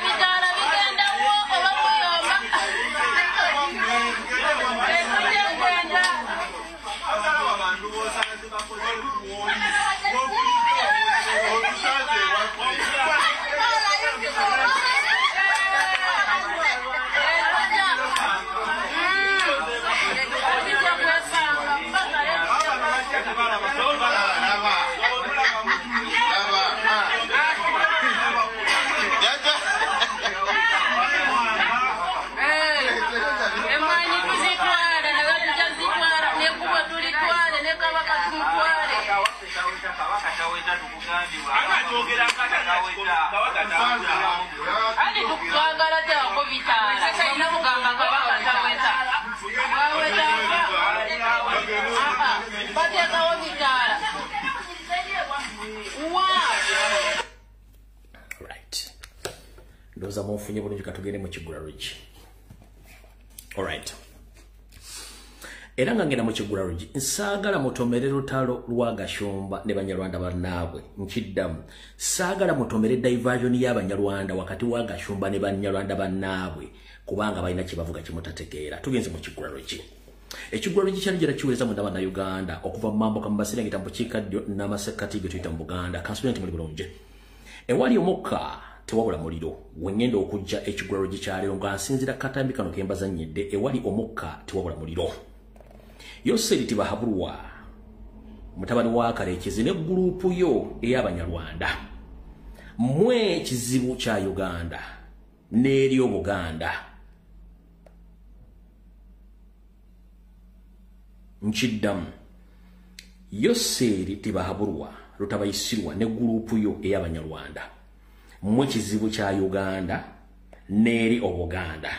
bitala bigenda wo oba kuyomba ani tukagala tewako bitala ina kugamba kabaka taweta batekawo bitala right ndoza mufunye bulungi katugende mu Kigwaro gi. Alright. Era nga ngenda mu Kigwaro gi nsaagala mutomere lutalo lwa Gashumba ne Banyarwanda bannaabwe nkiddamu saagala mutomere diversion y'Abanyarwanda wakati wa Gashumba ne Banyarwanda bannaabwe kubanga balina kibavuga kimutategeera. Tugenze mu Kigwaro gi. Ekigwaro gi kyali kiweza mu ndaba Uganda okuva mu mambo kambasira ngitambo kikaddyo n'amasekati ge tuyita mu Buganda kansulenti muli bulungi. Ewali omukka tewabula muliro wengenda okujja Ekigwaro gi kyaleero nga nsinzira katambi kano kembaza nnyedde ewali omukka tewabula muliro. Yoseri Tibahabulwa mutabani wa Karekezi ne gurupu yo ey'Abanyarwanda mwe kizibu kya Uganda n'eri Obuganda nkiddamu Yoseri Tibahabulwa Lutabayisirwa ne gurupu yo ey'Abanyarwanda mwe kizibu kya Uganda n'eri Obuganda.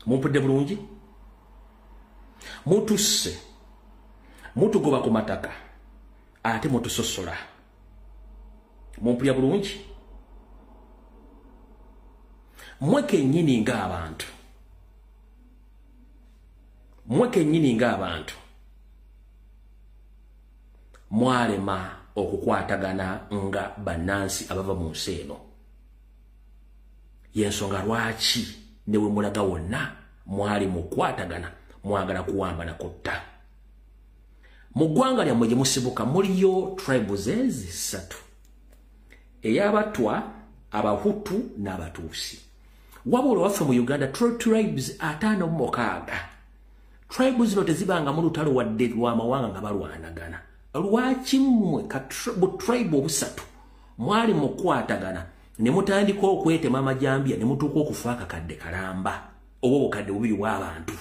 Mumpudde bulungi mutusse mutugoba ku mataka ate mutusosola mumpulya bulungi mweke nyini ng'abantu mwalema okukwatagana nga bannansi abava mu nsi eno yensonga lwaki newe mulaga wonna mwali mukwatagana mwagala kuwambana kutta. Mu ggwanga lyammwe gye musibuka muliyo tribes ezisatu ey'Abatwa, Abahutu n'Abatuusi. Wabula waffe mu Uganda tribes 56. Tribes zino tezibanga mu lutalo wadde lw'amawanga nga balwanagana. Lwaki mmwe bu tribe obusatu mwali mukwatagana ne mutandika okwetema amajambya ne mutuuka okufa akakadde kalamba oba obukadde bubiri bw'abantu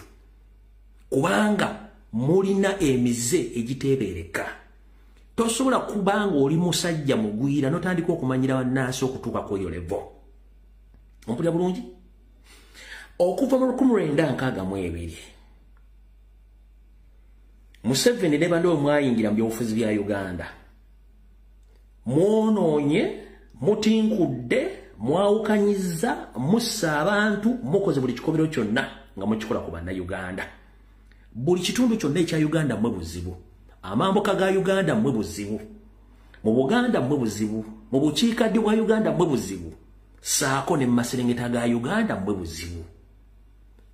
kubanga mulina emize egiteebereka. Tosobola kubanga oli musajja mugwira n'otandika okumanyira bannansi okutuuka ku eyo levo. Ompulya bulungi? Okuva mu 1962 Museveni ne bandi mwayingira mu byobufuzi bya Uganda mwonoonye mutinkudde mwawukanyiza mussa abantu mukoze buli kikobero kyonna nga mukikola ku bannayuganda. Buli kitundu kyonna ekya Uganda mmwe buzibu, amambuka ga Uganda mmwe buzibu, mu Buganda mmwe buzibu, mu bukiikaddyo bwa Uganda mmwe buzibu, saako ne mu maserengeta ga Uganda mmwe buzibu.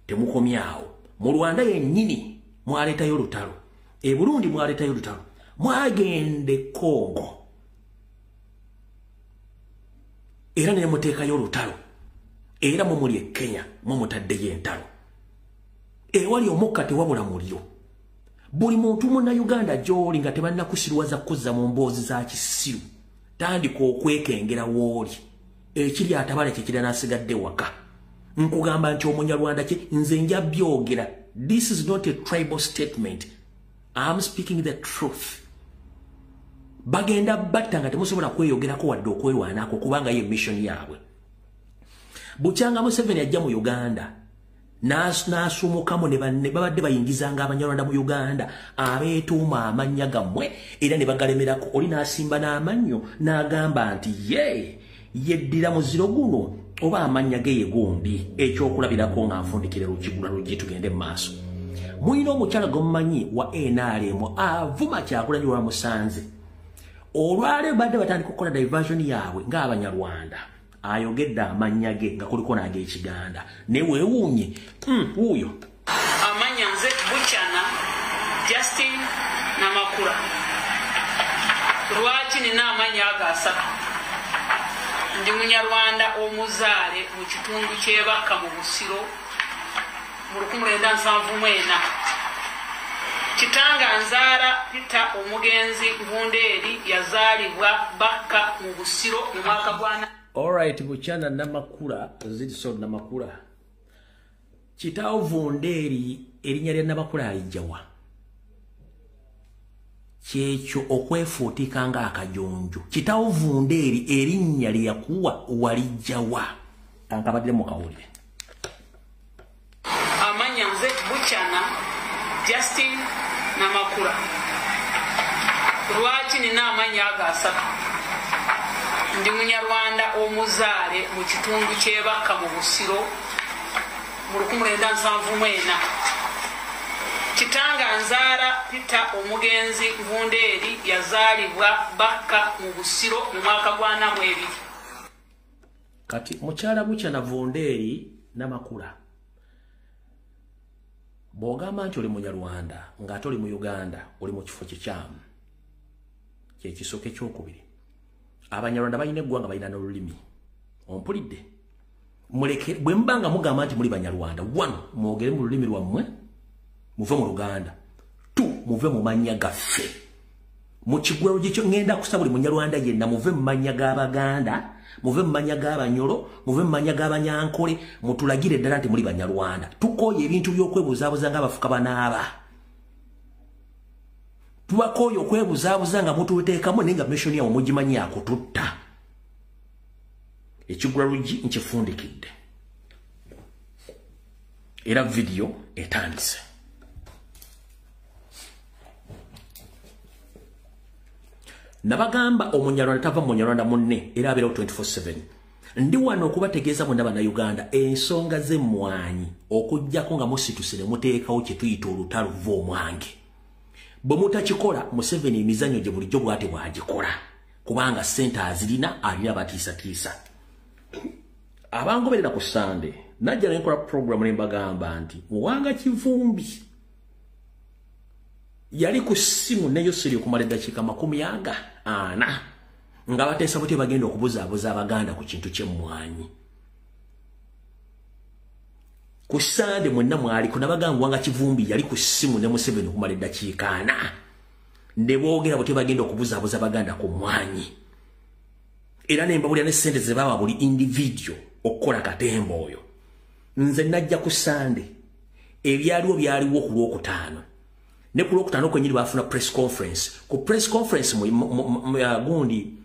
Temukomyawo mu Rwanda yennyini mwaleetayo olutalo, e Burundi mwaleetayo olutalo, mwagende Kongo era ne muteekayo olutalo, era mu muli e Kenya mu mutaddeyo entalo. Ewali omukka tewabula muliro. buli muntu muna Uganda gy'oli nga tebannakusirwaza kuzza mu mboozi za kisiru tandika okwekengera w'oli ekiri atabala kye nasigadde waka nkugamba nti Omunyarwanda kye nze nja byogera. This is not a tribal statement. I'm speaking the truth. Bagenda batta nga temusobola kweyogerako wadde okwerwanako kubanga ye mission yaabwe. Bukyanga Museveni ajja mu Uganda n'asumukamu ne banne babadde bayingizanga Abanyarwanda mu Uganda abeetuuma amannya gammwe era ne bagalemerako. Oli n'asimba n'amannyo n'agamba nti yeddira muziro guno oba amannya ge ye gombi ekyokulabirako ng'anfundikira lukigula lugi tugende mu maaso. Muyina omukyala gwomumanyi wa NRM avuma Kyagulanyi wa Musanze. Olwaleero badde batandika okukola diversion yaabwe ng'Abanyarwanda ayogedde amannya ge nga kuliko n'ag'Ekiganda ne weewuunye wuuyo amanya nze Buchana Justin Namakula. Lwaki nina amanya ago asatu? Ndi Munyarwanda omuzaale mu kitundu ky'Ebakka mu Busiro mu 1974. Kitanga nzaala Peter Omugenzi Vunderi yazaalibwa Bakka mu Busiro mu mwaka gwa. Alright, Buchana Namakula, Zidson Namakula. Kitaawo Vunderi erinnya lya Namakula alijjawa. Kyekyo okwefuutika nga akajonjo. Kitaawo Vunderi erinnya lye yakuwa walijjawa. Ankabadde mu kawulire. Amanya nze Buchana Justin Namakula. Lwaki nina amanya ago asatu? Ndi Munyarwanda omuzaale mu kitundu ky'Ebakka mu Busiro mu 1974. Kitanga nzaala Peter Omugenzi Vunderi yazaalibwa Bakka mu Busiro mu mwaka gwa 42. Kati mukyala Buchana Vunderi Namakula bw'ogamba nti oli Munyarwanda ng'ate oli mu Uganda oli mu kifo kikyamu kyekisooka ekyokubiri. Abanyarwanda balina eggwanga balina n'olulimi. Ompulidde? Muleke bwe mbanga mugamba nti muli Banyarwanda, 1 mwogere mu lulimi lwammwe muve mu Luganda, 2 muve mu mannya gaffe. Mu kigwero gikyo ngenda kusaba buli Munyarwanda yenna muve mu mannya g'Abaganda, muve mu mannya g'Abanyoro, muve mu mannya g'Abanyankole, mutulagire ddala nti muli Banyarwanda. Tukooye ebintu by'okwebuzaabuza ng'abafuka banaaba. Tubakoyo okwebuzaabuza nga mututeekamu naye nga mission yawo mugimanyi akututta. Ekigula lugi nkifundikidde. Era video etandise. Nabagamba Omunyarwanda tava mu Munyarwanda munne era abeerawo 24/7. Ndi wano okubategeeza mwena Bannayuganda ensonga z'emmwanyi okuggyako nga musituse ne muteekawo kye tuyita olutalo luva omwange. Bwe mutakikola Museveni emizannyo gye bulijjo bw'ate bw'agikola kubanga ssente azirina alina batiisatiisa. Abangoberera ku Sande najja ne nkola program ne mbagamba nti Muwanga Kivumbi yali ku ssimu ne Yosiri okumala eddakiika 40 nga bateesa buti bagenda okubuzaabuza Abaganda ku kintu ky'emmwanyi. Ku Sande mwenna mwali kunabagamba Muwanga Kivumbi yali ku ssimu ne Museveni okumala eddakiika 4 ne boogera buti bagenda okubuzaabuza Abaganda ku mmwanyi. Era ne mbabulira ne ssente ze baba buli individual okukola katemba oyo. Nze najja ku Sande ebyaliwo byaliwo ku Lwokutaano. Ne ku Lwokutaano kwenyini bafuna press conference. Ku press conference gundi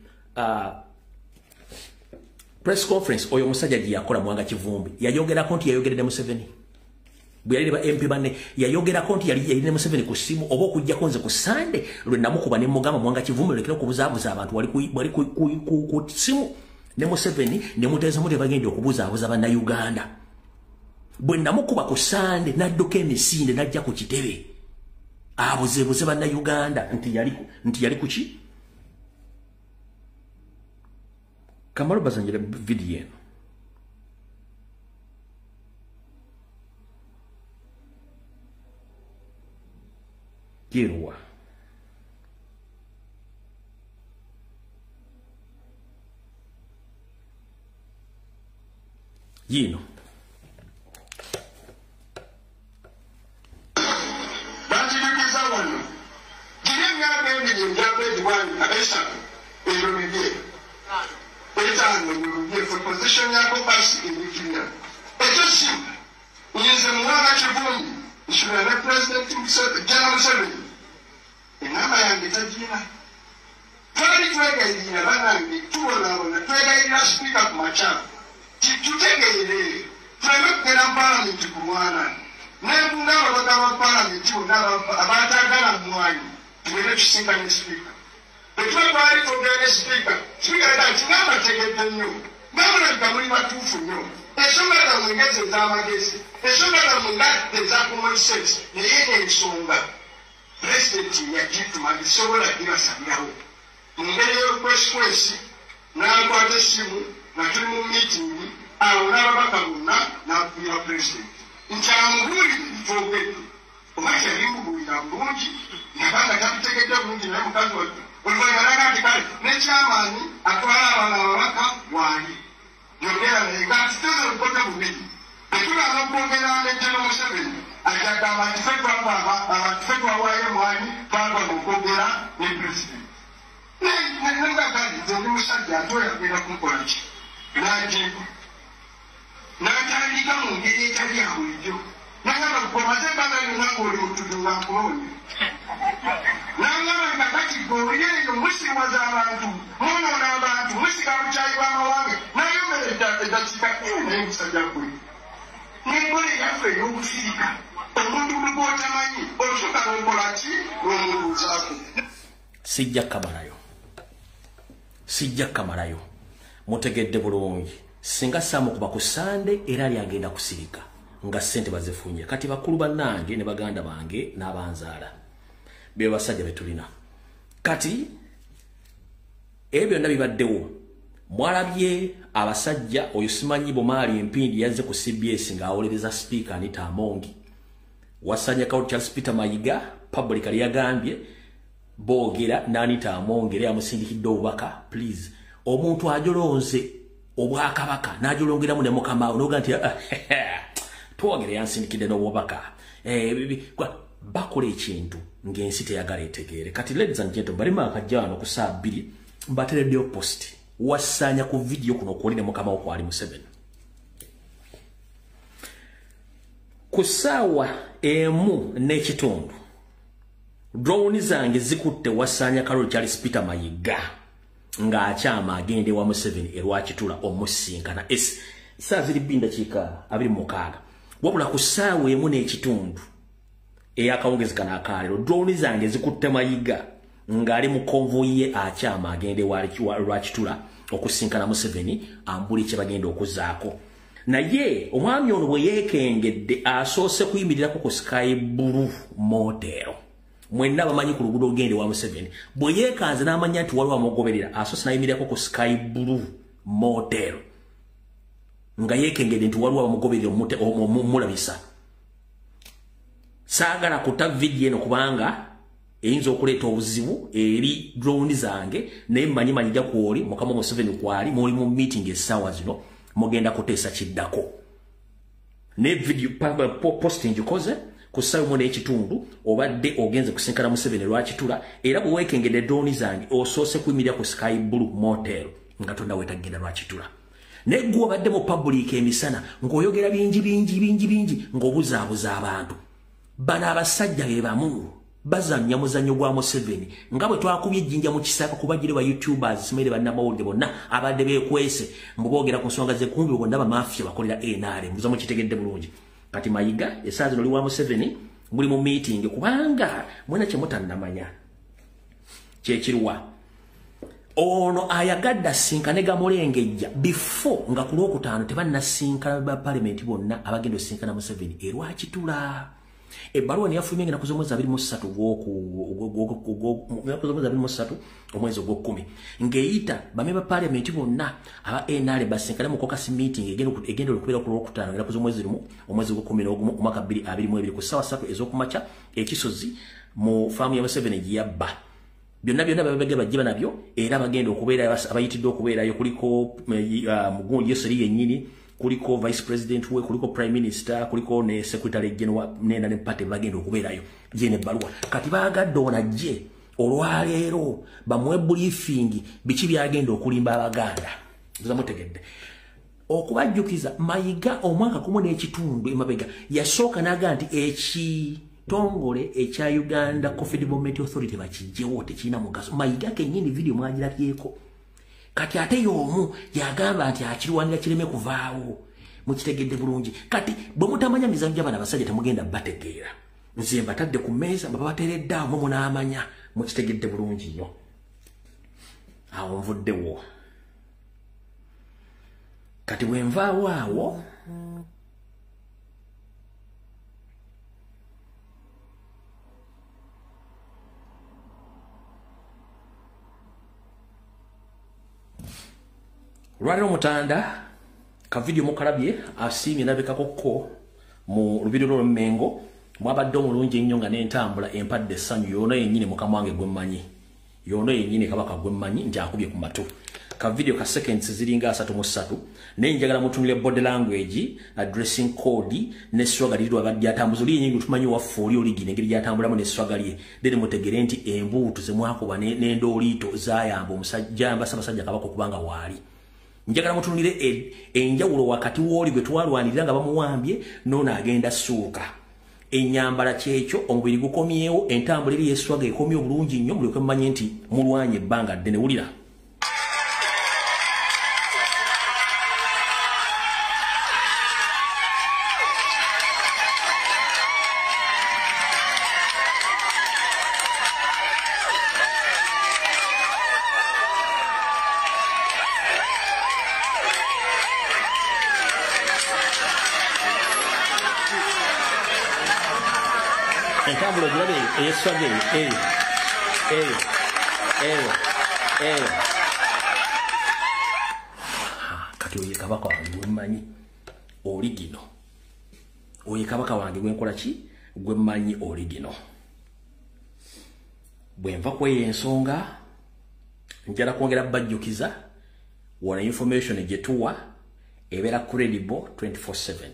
press conference oyo musajja gye yakola Muwanga Kivumbi yayogerako nti yayogeredde Museveni. Bwe yali ba MP banne yayogerako nti yali ne Museveni ku ssimu oba okujjako nze ku Sande lwe namukuba ne mugamba Muwanga Kivumbi lekera okubuzaabuza abantu wali ku ssimu ne Museveni ne muteesa muti bagenda okubuzaabuza Bannayuganda. Bwe namukuba ku Sande n'adduka emisinde n'ajja ku kitebe abuzeebuze Bannayuganda nti yali ku ki? Kamalo bazanjira video eno. Kirwa. Yino. Banjirikiza wano myaka ebiri enjabedi wani esatu erumidye etaano erumidye for position yako pasi ebikirira ekyo si nyize muwanga kivumbi nshobora president General Museveni enamba yange tagiina twali twegayirira banange tubonabona twegayirira sipiika ku makyalo tutegeere tuleme kugera palamenti ku mwana nebunga ababaka ba palamenti bonna abatagala mumwanyi tugende tusinkane sipiika etwetwali togere sipiika sipiika tinamategedde nnyo babulabika muli batuufu nnyo ensonga zammwe ngeze ez'amagezi ensonga zammwe nga eza common sense naye ensonga pulezidenti yagituma gisobola gibasabirawo mu ngeri y'olukwesikwesi n'akwata essimu nga tuli mu miitingi awo n'ababaka bonna n'akubira pulezidenti nti amubuulire bitogedde oba yalimubulira bulungi nabanga tabitegedde bulungi naye mukazi wattu oluvannyuma naga nti kale n'ekyamaanyi atwala abaana ababaka waali yogera naye nga tuteze olukote bubiri etulanga okwogera ne General Museveni ajagamba nti ffe twagamba abantu ffe twawaayo emwanyi twagamba okwogera ne pulezidenti nengagalize ndi musajja ate oyagenda kumukola ki n'agiiko n'atandika mu ngeri etali ya bulijjo nagamba kukomaze ebbanga lyonna ng'oli mutudu nga nkulonye nangamba nga kati gweoyeeyo musiwaza abantu munoona abantu musika bukyayi bw'amawanga nayomera eddakiika naye musajja gwe n'enkola eyaffe ey'obusirika omuntu gwotamanyi osooka n'okola ki n'omuluuzaako sijja kamalayo mutegedde bulungi singa saamukuba ku Sande era lyagenda kusirika nga ssente bazifunye kati bakulu bannange ne baganda bange n'abanzaala bye basajja betulina kati ebyo byonna bibaddewo mwalabye abasajja oyo simanyi Bomaali Empindi yazze ku CBS ng'awolereza speaker Anita Amongi wasanya Kauli Charles Peter Mayiga publicly yagambye boogera n'Anita Amongi era yamusindikidde obubaka please omuntu ajolonze obwakabaka n'ajolongeramu ne mukama n'oga nti twogere yansindikidde n'obubaka bakola ekintu ng'ensi teyagala etegeere kati ladies and gentlemen bali makajjano ku saa 2 mbatereddeyo post wasanya ku video kuno okuwulire mukama wo kwali Museveni ku ssaawa emu n'ekitundu drone zange zikutte wasanya Kauli Charles Peter Mayiga ng'akyama agende wa Museveni erwakitula omusinkana saa ziri binda kika 26 wabula ku ssaawa emu n'ekitundu eyakawungezi kana akalero drone zange zikutte Mayiga ng'ali mu konvoyi ye akyama agende lwakitula okusinkana Museveni ambuli kye bagenda okuzaako naye omwami ono bwe yeekengedde asoose kuyimirirako ku Sky Blue Motel mwenna bamanyi ku luguudo ogende wa Museveni bwe yeekanze n'amanya nti waliwo amugoberera asoose n'ayimirirako ku Sky Blue Motel nga yeekengedde nti waliwo amugoberera omulabisa saagala kuta video eno kubanga eyinza okuleeta obuzibu eri drone zange naye mmanyi manyija kwoli mukama Museveni kwali muli mu meeting essaawa zino mugenda kuteesa kiddako ne video posting gikoze ku ssaawa emu n'ekitundu obadde ogenze kusinkana Museveni lwakitula era bwe weekengedde drone zange osoose kuyimirira ku Sky Blue Motel nga tonda wetagenda lwakitula naye gwe obadde mu public emisana ng'oyogera bingi ng'obuzaabuza abantu bano abasajja be bamu bazanya muzanyo gwa Museveni nga bwe twakubye ejjinja mu kisaaka kubagire ba YouTubers simere bannamawulire bonna abadde beekwese mbogera ku nsonga zekumbi bonna bamafia bakolera NRM muzo mukitegedde bulungi kati Mayiga esaazi noli wa Museveni muli mu meeting kubanga mwena kye mutannamanya kyekirwa ono ayagadde asinkane Gamulengejja before nga ku Lwokutaano tebannasinkana ba parliament bonna abagenda osinkana Museveni erwakitula ebbaluwa neyafulumye ngenda kuza omwezi 23 omwezi ogw'okumi ng'eyita bamemba parliament bonna aba NRM basinkane mu caucus meeting egenda okubeera ku Lwokutaano ngenda kuza omwezi ogw'okumi n'ogumu mu mwaka 2022 ku ssaawa 3 ez'okumakya ekisozi mu faamu ya Museveni gye yabba byonna babege bajjiba nabyo era bagenda okubeera abayitidde okubeerayo kuliko Mugundi Yoseri yennyini kuliko vice president we kuliko prime minister kuliko ne secretary general nena ne party bagenda okubeerayo je ne balwa kati baagadde onajje olwaleero bamuwe briefing biki byagenda okulimba abaganda zamutegedde okubajjukiza Mayiga omwaka gumu n'ekitundu emabega yasooka naga nti ekitongole ekya Uganda Coffee Development Authority bakijjewo tekirina mugaso. Mayiga kennyini video mwagirabyeko kati ate y'omu yagamba nti akirwanira kireme kuvaawo. Mukitegedde bulungi kati bwe mutamanya mizanyo gy'abaana abasajja temugenda bategeera nze mbatadde ku mmeeza babateredde awo munaamanya mukitegedde bulungi nnyo awo nvuddewo kati bwe nvaawo awo lwaliro mutanda ka video mukalabye asiimye nabekakokko mu lubiri lw'Mengo mwabadde omulungi ennyo nga n'entambula empadde essanyu yoona yennyini mukama wange gwe mmanyi yoona yennyini kabaka gwe mmanyi nti akubye ku matu ka video ka seconds ziringa 33 naye njagala mutunule body language addressing code ne swagger lirwa badde atambuzo lye nyingi tumanyi waffe oli oligine ngeri gyatambulamu ne swagger lye dene mutegere nti embuutu zemwakuba n'endooliito zaayamba omusajja mbasabasajja kabaka okubanga waali njagala mutunulire enjawulo wakati w'oli gwe twalwanirira nga bamuwambye nono agenda ssuuka ennyambala kyekyo omubiri gukomyewo entambula eri yeswaga ekomye obulungi nnyo mulyoke mumanye nti mulwanye ebbanga ddene wulira entambulo girabe eyeswage kati oye kabaka wange gwemmanyi oli gino oye kabaka wange gwenkola ki gwemmanyi oli gino bwenva kweyo ensonga njala kwongera bajjukiza wona information gyetuwa ebeera credible 24/7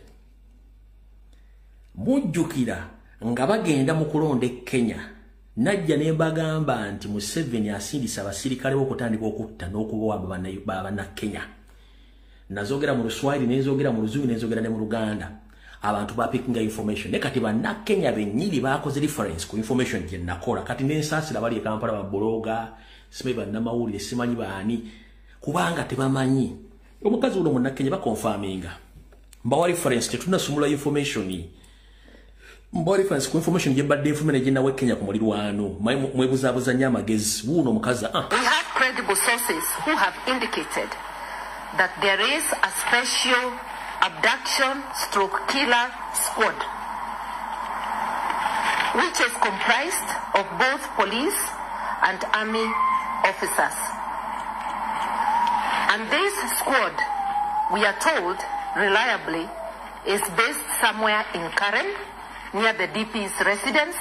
mujjukira nga bagenda mu kulonda Kenya najja ne bagamba nti Museveni asindisa abasirikale okutandika okutta n'okubowa bana Kenya nazogera mu Luswahili nezogera mu Luzungu nezogera ne mu Luganda abantu ba picking information ne kati bana Kenya benyiri bakoze reference ku information gye nakola kati n'ensaasira bali e Kampala ba bloga simeba na mawulire simanyi baani kubanga tebamanyi omukazi uno mu Kenya ba confirminga mbawa reference tetuna sumula information mbori fans ku information jebadde information gye nawe Kenya ku mulirwano mwebuzabuza nya magezi wuno mukaza We have credible sources who have indicated that there is a special abduction stroke killer squad which is comprised of both police and army officers. And this squad, we are told reliably, is based somewhere in Karen, near the DP's residence,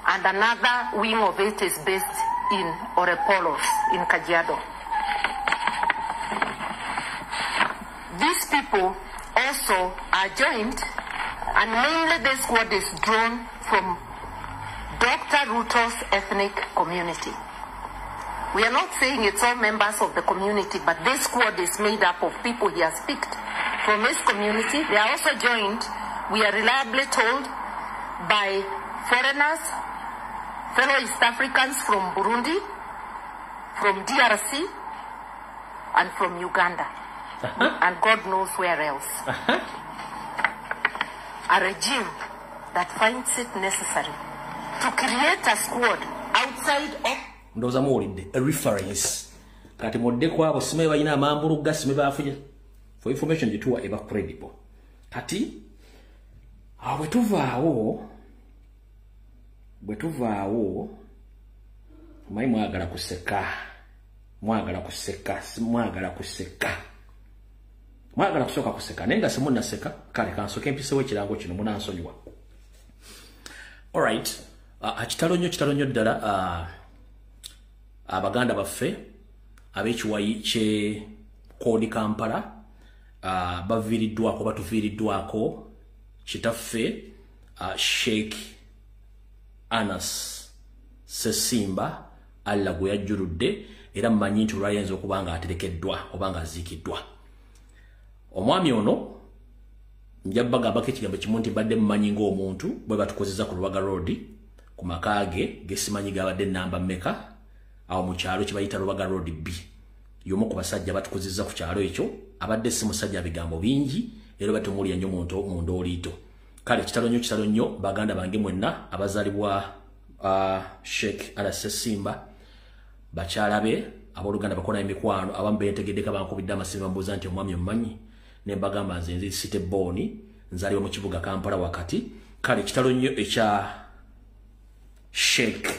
and another wing of it is based in Orepolos, in Kajiado. These people also are joined, and mainly this squad is drawn from Dr. Ruto's ethnic community. We are not saying it's all members of the community, but this squad is made up of people he has picked from his community. They are also joined, we are reliably told, by foreigners, fellow East Africans from Burundi, from DRC, and from Uganda, and God knows where else. A regime that finds it necessary to create a squad outside of ndoza muwulidde a reference kati modde kwabo simaye balina amambuluga simaye bafunye for information gyetuwa eba credible kati awo bwetuvaawo mayi mwagala kuseka mwagala kusooka kuseka naye nga simunnaseka kale kansoka empisewo ekirango kino munansonyiwa alright kitalo nnyo ddala abaganda baffe ab'ekiwayi kye Kodi Kampala batuviiriddwako kitaffe Sheikh Anas Sesimba Allah gwe yajjuludde era mmanyi nti olwayenza okuba nga aterekeddwa oba nga aziikiddwa. Omwami ono njabagambako ekigambo kimu nti mbadde mmanyi ng'omuntu bwe batukozeza ku Lubaga Road ku maka ge simanyi gabadde namba mmeka awo mu kyalo kye bayita Lubaga Road B. Y'omu ku basajja batukozeza ku kyalo ekyo abadde si musajja bigambo bingi era batumulya nnyo muntu mu ndooliito. Kale kitalo nnyo baganda bange mwenna abazaalibwa Sheikh Anas Sessimba bakyala be abooluganda bakola emikwano abamu bentegeddeko bankubidde amasimba mbuuza nti omwami omumanyi ne mbagamba nze nzi City Boni nzaalibwa mu kibuga Kampala wakati. Kale kitalo nnyo ekya Sheikh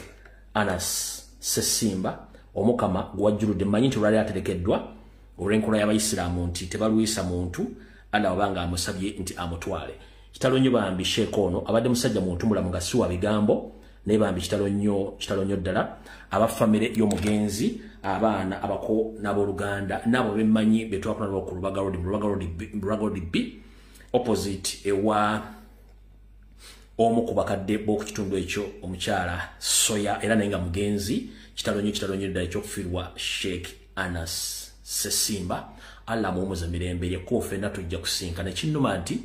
Anas Sessimba omukama gwajjuludde mmanyi nti olwali aterekeddwa olw'enkola y'Abayisiraamu nti tebalwisa muntu Allah wabanga amusabye nti amutwale. Kitalo nnyo bambi Sheikh ono abadde musajja muntu mulamu nga si wa bigambo naye bambi kitalo nnyo ddala abafamire y'omugenzi abaana abako n'abooluganda nabo bemmanyi be twakola ku Lubaga Road B opposite ewa omu ku bakadde b'oku kitundu ekyo omukyala Soya era naye nga mugenzi. Kitalo nnyo ddala ekyokufiirwa Sheikh Anas Sessimba Allah muwumuze mirembe lyekko ffenna tujja kusinkana. Kinnuma nti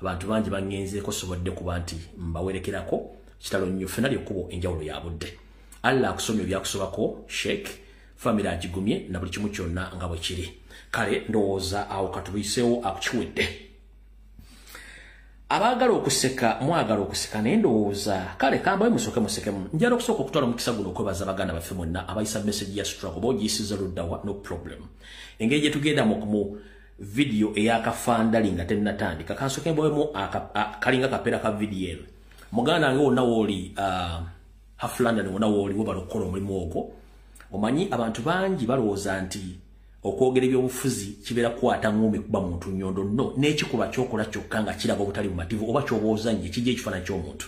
abantu bangi bangenzeeko sobodde kuba nti mbawerekerako. Kitalo nnyo ffenna lyekkubo enjawulo ya budde. Allah akusomye byakusobako Sheikh family agigumye na buli kimu kyonna nga bwe kiri. Kale ndowooza awo katubiseewo akukiwedde. Abagala okuseka mwagala okuseka naye ndowooza kale kambawe musooke musekemu. Njala okusooka okutwala omukisa guno okwebaza baganda baffe mwenna abayisa message ya struggle boogiyisiza luddawa no problem. Engeri gye tugenda mu video ey'akafaandali nga tennatandika kansooke mbawemu kalinga kapeera ka video eno. Muganda nga wonna wooli half London wonna wooli webala okukola omulimu ogwo omanyi abantu bangi balowooza nti okwogera ebyobufuzi kibeera kukwata ngumi kuba muntu nnyondo no n'ekikuba kyokola kyokka nga kiraga obutali bumativu oba ky'obooza nnyo kijja ekifaananyi ky'omuntu.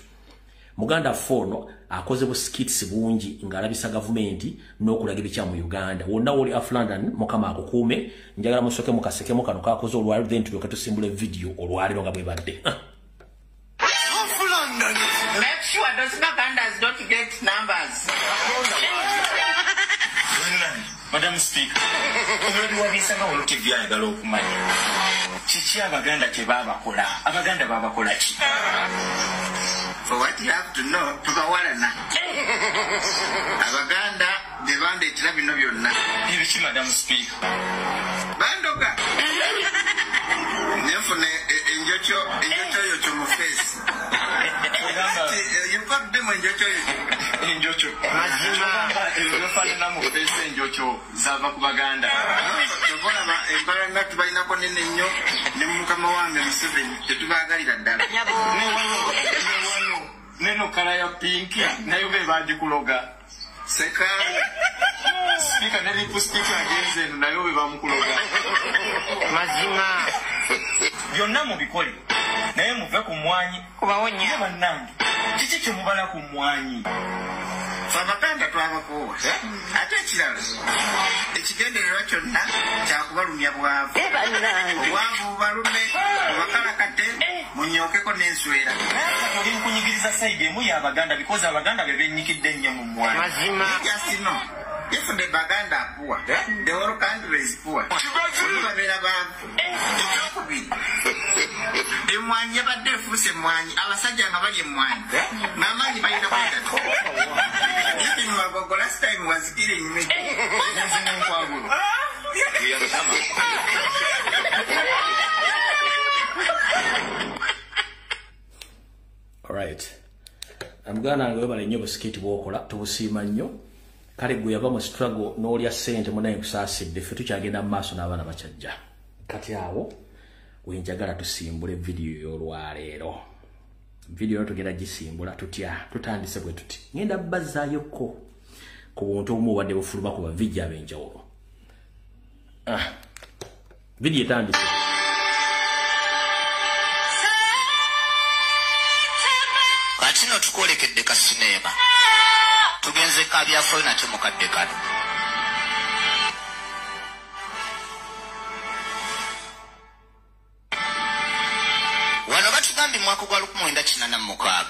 Muganda Fono akoze bu skits bungi ng'alabisa gavumenti n'okulaga ebikyamu mu Uganda. Wonna wooli half London mukama akukuume njagala musooke mukasekemu kano kakoze olwali then tulyoke tusimbula video olwaliro nga bwe badde. Make sure those Bagandas don't get numbers. Madam Speaker, olwali wabisanga wano TV ayagala okumanya kiki abaganda kye baabakola abaganda baabakola ki? For what you have to know, tubawalana. Abaganda bebandeetera bino byonna. Ebiki Madam Speaker? Bandoga. Nefune enjocho yo kyomu face. You've got them enjocho enjocho. Mazima ebifaanana mu face enjocho zava ku baganda. Tubona embala nga tubalinako nene nnyo ne mukama wange Museveni tetubaagalira ddala. Neno kala ya pinki nayo be bagikuloga. Seka. Speaker ne lipstick agenze nayo be bamukuloga. Mazima. Byonna mubikole naye muve ku mwanyi Kubawonya. Bannange kiki kye mubala ku mwanyi? Abaganda twabakuwa ate ekirala ekigendererwa kyonna kyakubalumya bwavu. Obwavu bubalume bubakalakate munyookeko n'enswera. Oli nkunyigiriza sayidi emu y'abaganda because abaganda be bennyikidde ennyo mu mwanyi. Mazima. Just know, if the Baganda are poor, the whole country is poor. Babeera bantu. Ekyokubiri emwanyi yabadde efuuse emwanyi abasajja nga bali emwanyi n'amaanyi balina kwegata. Even Wagogo last time was killing me. Alright. Amuganda ngo bale nnyo busikiti bwokola tubusiima nnyo. Kale gwe yava mu struggle n'olya ssente munaye kusaasidde ffe tukyagenda mu maaso n'abaana bakyajja. Kati awo wenjagala tusimbule video y'olwaleero. Video eno tugenda gisimbula tutya tutandise bwe tuti. Ngenda bazaayoko ku buntu obumu obadde bufuluma ku bavijja ab'enjawulo. Video etandise. Kino tukolekedde ka sinema tugenze ka byafaayo nakyo mukadde kano. Wano batugambye mwaka gwa 1986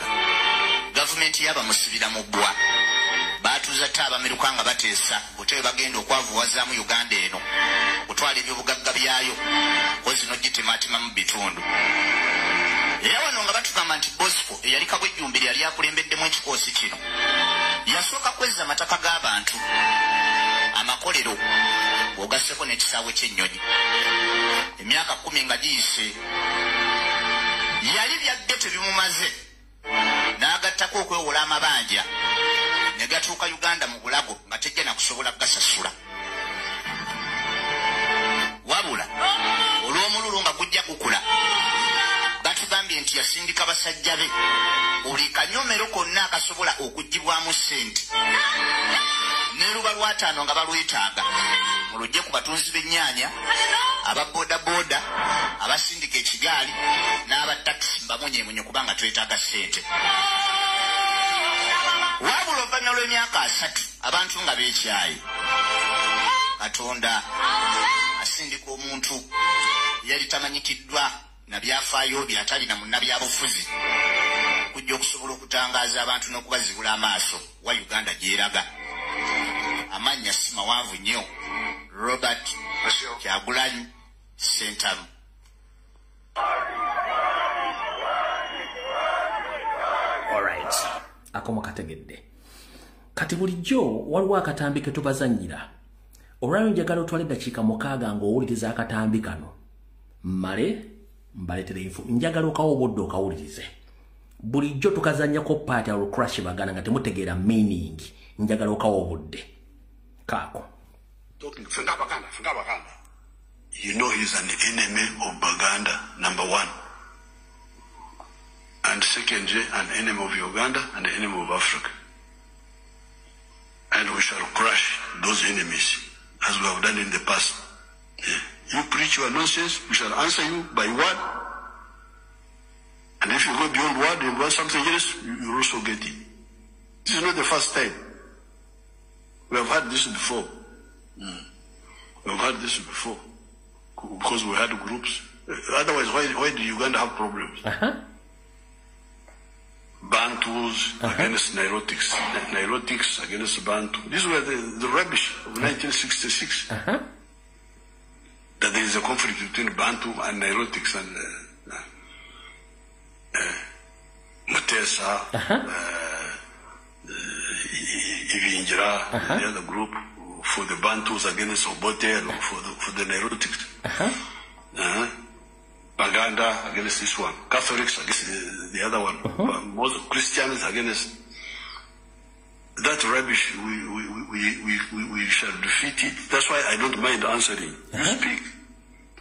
gavumenti yabamusibira mu bbwa batuza taba mirukanga batesa bote bagenda okwavuwazaamu Uganda eno okutwala ebyobugagga byayo kozi no gitimatima mu bitundu era wano nga batugamba nti Bosco eyali Kabwejjumbiri yali akulembeddemu ekikoosi kino yasooka kwezza amataka g'abantu amakolero ogasseko n'ekisaawe ky'ennyonyi emyaka 10 nga giyise yali byadde tebimumaze n'agattako okwewola amabanja ne gatuuka Uganda mu bulago nga tejja nakusobola gasasula wabula olw'omululu nga gujja gukula batugambye nti yasindika basajja be buli kanyomero konna akasobola okuggibwamu ssente ne luba lwataano nga balwetaaga mulujje ku batunzi b'ennyaanya ababoodaboda abasindika ekigaali n'abatakisi mbamunyeemunye kubanga twetaaga ssente wabula oluvannyuma lw'emyaka 3 abantu nga beekyayi Katonda asindika omuntu yali tamanyikiddwa na byafaayo byatalina munnabyabufuzi kujja okusobola okutangaaza abantu n'okubazibula amaaso wa Uganda gyeraga amannya si mawanvu nnyo Robert Kyagulanyi Ssentamu. Alright, akomo kategedde kati bulijjo waliwo akatambi ke tubazannyira olwayo njagala otwale eddakiika 6 ng'owuliriza akatambi kano mmale mbaletere info njagala okawo obudde okawulirize bulijjo tukazannyako paati ya Crash Baganda nga temutegeera meaning njagala okawo obudde kaako. You know he's an enemy of Baganda, number 1. And secondly, an enemy of Uganda and an enemy of Africa. And we shall crush those enemies as we have done in the past. Yeah. You preach your nonsense, we shall answer you by word. And if you go beyond word and want something else, you also get it. This is not the first time. We have had this before. We have had this before. Because we had groups. Otherwise, why do Uganda have problems? Bantus against Nilotics. Nilotics against Bantu. These were the rubbish of 1966. That there is a conflict between Bantu and Nilotics and Matesa, Ivinjira, the other group. For the Bantus against Obote, for the Nilotics. Baganda against this one. Catholics against the other one. Most Christians against that rubbish. We shall defeat it. That's why I don't mind answering. You speak,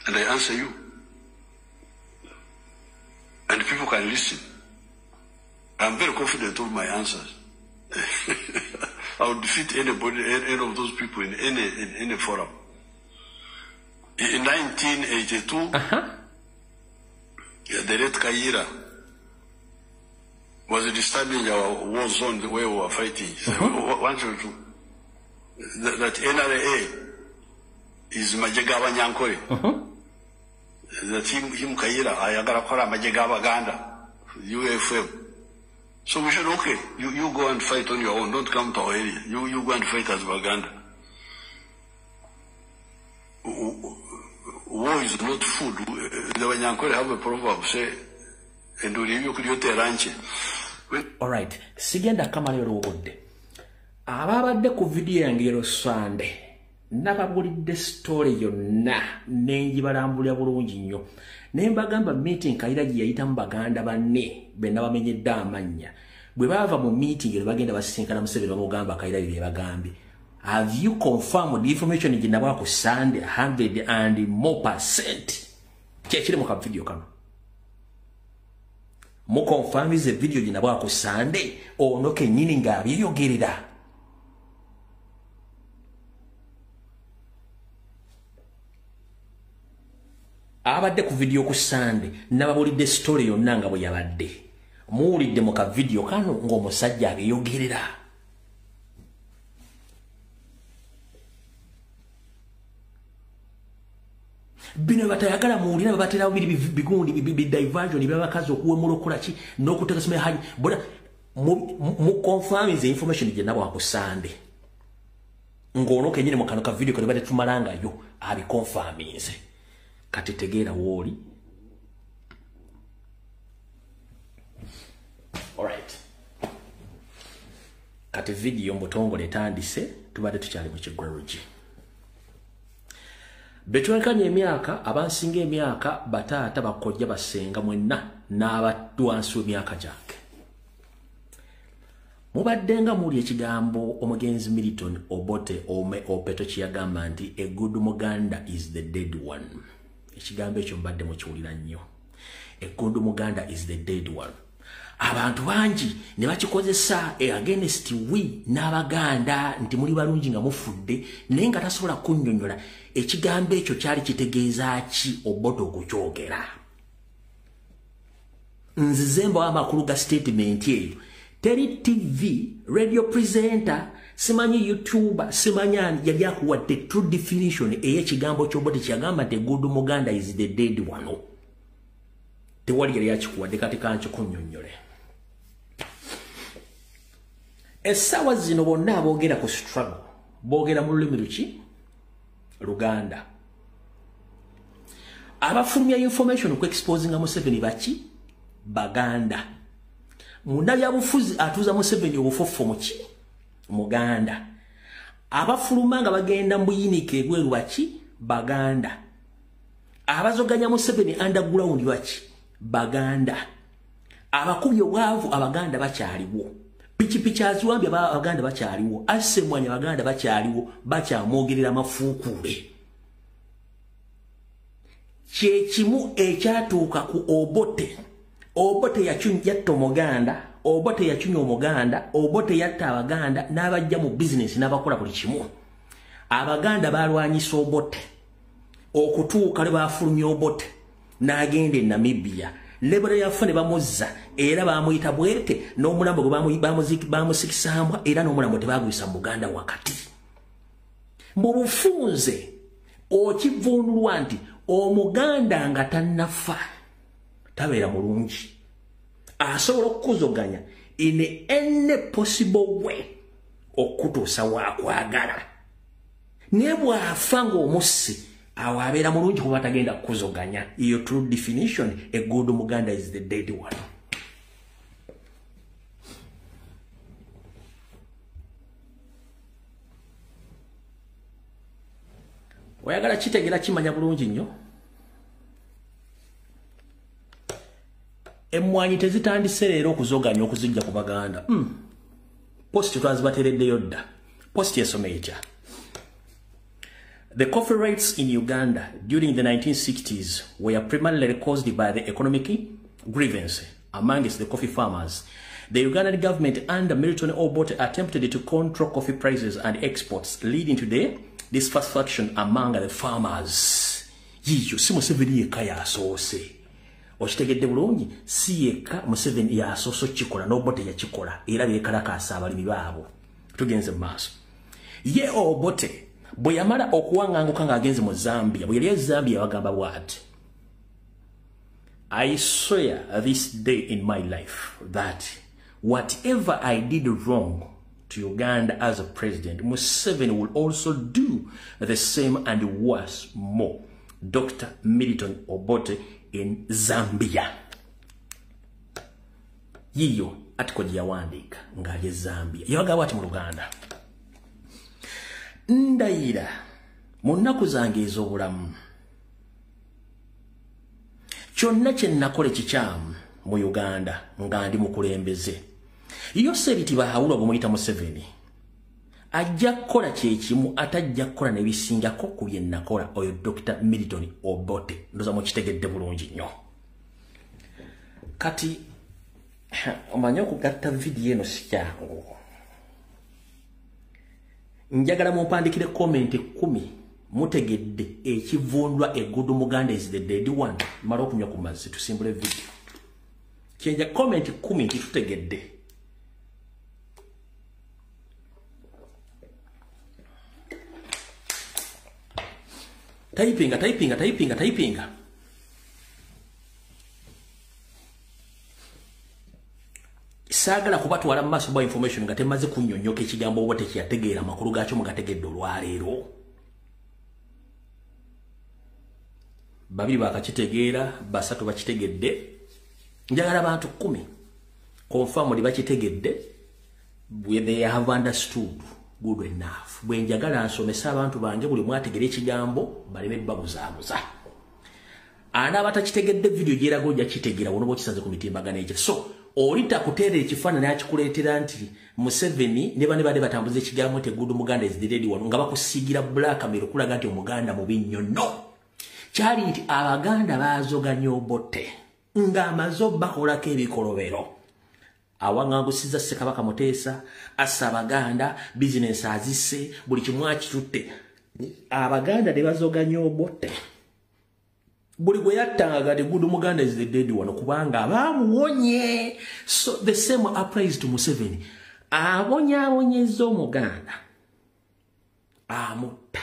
and I answer you. And people can listen. I'm very confident of my answers. I would defeat anybody, any of those people in any forum. In 1982, the Red Kaira was disturbing our war zone the way we were fighting. That NRA is Majagawa Nyankore. That him Kaira, Ayagara Kora Majagawa Ganda, UFM. So we said, okay, you go and fight on your own. Don't come to our area. You go and fight as Baganda. War is not food. The Wanyankore have a proverb, say, and do you create a ranch. All right. Sigenda kama lero obudde. Ababadde ku video yange ero Sunday. Nababulidde story yonna nenjibalambulira bulungi nnyo. Nembagamba meeting Kaira gye yayita mu Baganda banne benna bamenyedde amannya. Bwe bava mu meeting ero bagenda basinkana Museveni bamugamba Kaira bye bagambye. Have you confirmed the information gye nabwa ku Sunday 100 and more %? Kyekiri mu ka video kano. Mu confirm is the video gye nabwa ku Sunday ono kennyini ng'abyeyogerera. Abadde ku video ku Sunday nababulidde story yonna nga bwe yabadde. Muwulidde mu ka video kano ng'omusajja abeyogerera. Bino batayagala muwulira babatera bigundi diversion by'abakazi okuwemula okola n'okuteeka simu haji boda mu confirm the information gye nabwa ku Sunday. ngono kenyine mu kano ka video kale bade tumalanga yo abi confirminze kati tegeera woli. Alright, kati video mbotongo letandise tubade tukyali mu kigweruji betwekanye emyaka abansinga emyaka bataata bakojja basenga mwenna n'abatwansi emyaka gyake mubaddenga muli ekigambo omugenzi Milton Obote Opeto kyeyagamba nti a good Muganda is the dead one. Ekigambo ekyo mbadde mukiwulira nnyo. A good Muganda is the dead one. Abantu bangi ne bakikozesa against we n'Abaganda nti muli balungi nga mufudde naye nga tasobola kunnyonnyola ekigambo ekyo kyali kitegeeza ki Obote okukyogera. Nzizemba w'amakulu ga statement eyo teri TV radio presenter simanyi YouTuber simanyani yali akuwadde true definition ey'ekigambo ky'Obote kyagamba nti good Muganda is the dead one. Tewali yali akikuwadde kati kankikunnyonnyole. Essaawa zino bonna aboogera ku struggle boogera mu lulimi luki Luganda. Abafulumya information ku exposinga Museveni baki Baganda. Munda ya bufuzi atuza Museveni obufofo muki Muganda. Abafuluma nga bagenda mbuyinike bweru baki Baganda. Abazoganya Museveni underground baki Baganda. Abakubi obwavu Abaganda bakyaliwo. Pichi aziwambye Abaganda bakyaliwo. Asemwanya Abaganda bakyaliwo bakyamwogerera mafuukule. Kyekimu ekyatuuka ku Obote. Obote yatta Omuganda, Obote yachunya Omuganda, Obote yatta Abaganda n'abajja mu business n'abakola buli kimu. Abaganda balwanyisa Obote okutuuka le bafulumya Obote n'agenda e Namibia. Lebera yafune bamuzza era bamuyita bwete n'omulambo gwe bamusikisambwa era n'omulambo tebagwisa mu Buganda wakati. Mu bufunze okivunulwa nti Omuganda nga tannafa tabeera mulungi. Asobola okukuzoganya in any possible way okutuusa waakwagala. Ne bw'afa ng'omussi awo abeera mulungi kuba tagenda kukuzoganya. Iyo true definition, a good Muganda is the dead one. Oyagala kitegera kimanya bulungi nnyo. Emmwanyi tezitandise leero okuzoganya okuzijja ku Baganda. Post twazibatereddeyo dda. Post yesome etya. The coffee rates in Uganda during the 1960s were primarily caused by the economic grievance amongst the coffee farmers. The Ugandan government under Milton Obote attempted to control coffee prices and exports, leading to the dissatisfaction among the farmers. Yiyo si Museveni yekka yasoose. Okitegedde bulungi si yekka Museveni yasoose kikola n'Obote yakikola era beekalakaasa abalimi baabo. Tugenze mu maaso. Ye Obote bwe yamala okuwanganguka ng'agenze mu Zambia, bwe yali e Zambia bagamba bw'ati. I swear this day in my life that whatever I did wrong to Uganda as a president, Museveni will also do the same and worse more. Dr. Milton Obote in Zambia. Yiyo atiko gye yawandiika ng'ali e Zambia. Yabagamba ati mu Luganda. Ndayira mu nnaku zange ez'obulamu kyonna kye nakola ekikyamu mu Uganda nga ndi mukulembeze. Yosebiti Bahawula bwe muyita Museveni ajja kukola kyekimu atajja kukola ne bisingako ku bye nakola oyo Dr. Milton Obote. Ndoza mukitegedde bulungi nnyo. Kati omanye okugatta vidiyo eno si kyangu. Njagala mumpandikire comment 10 mutegedde ekivundwa a good Muganda is the dead one. Mala okunywa ku mazzi tusimbule video. Kyenja comment 10 nti tutegedde. Typinga. sagala kubatwala mu maaso bwa information nga temaze kunnyonnyoka ekigambo oba tekiyategeera amakulu gaakyo mugategedde olwaleero. Babiri bakakitegeera, basatu bakitegedde. Njagala abantu 10 confirm bakitegedde, they have understood good enough. Bwe njagala nsomesa abantu bange buli mwategera ekigambo baleme babuzaabuza. Ana batakitegedde video gyerago ojja kitegeera wono bokisanze ku mitimbagano ekyo. So olita kuteera ekifaananyi akikuleetera nti Museveni ne bane batambuza ekigambo te good Muganda is the ready one nga bakusiigira blackmail okulaga nti Omuganda mubi nnyo. No. Kyali nti Abaganda baazoganya obote nga amazo bakolako ebikolobero. Awangangusiza Ssekabaka Muteesa assa Abaganda business azisse buli kimu akitutte. Abaganda ne bazoganya obote. Buli gwe yattanga the good Muganda is the dead one kubanga bamuwonye. So the same applies to Museveni. Abonyabonyezza Omuganda amutta.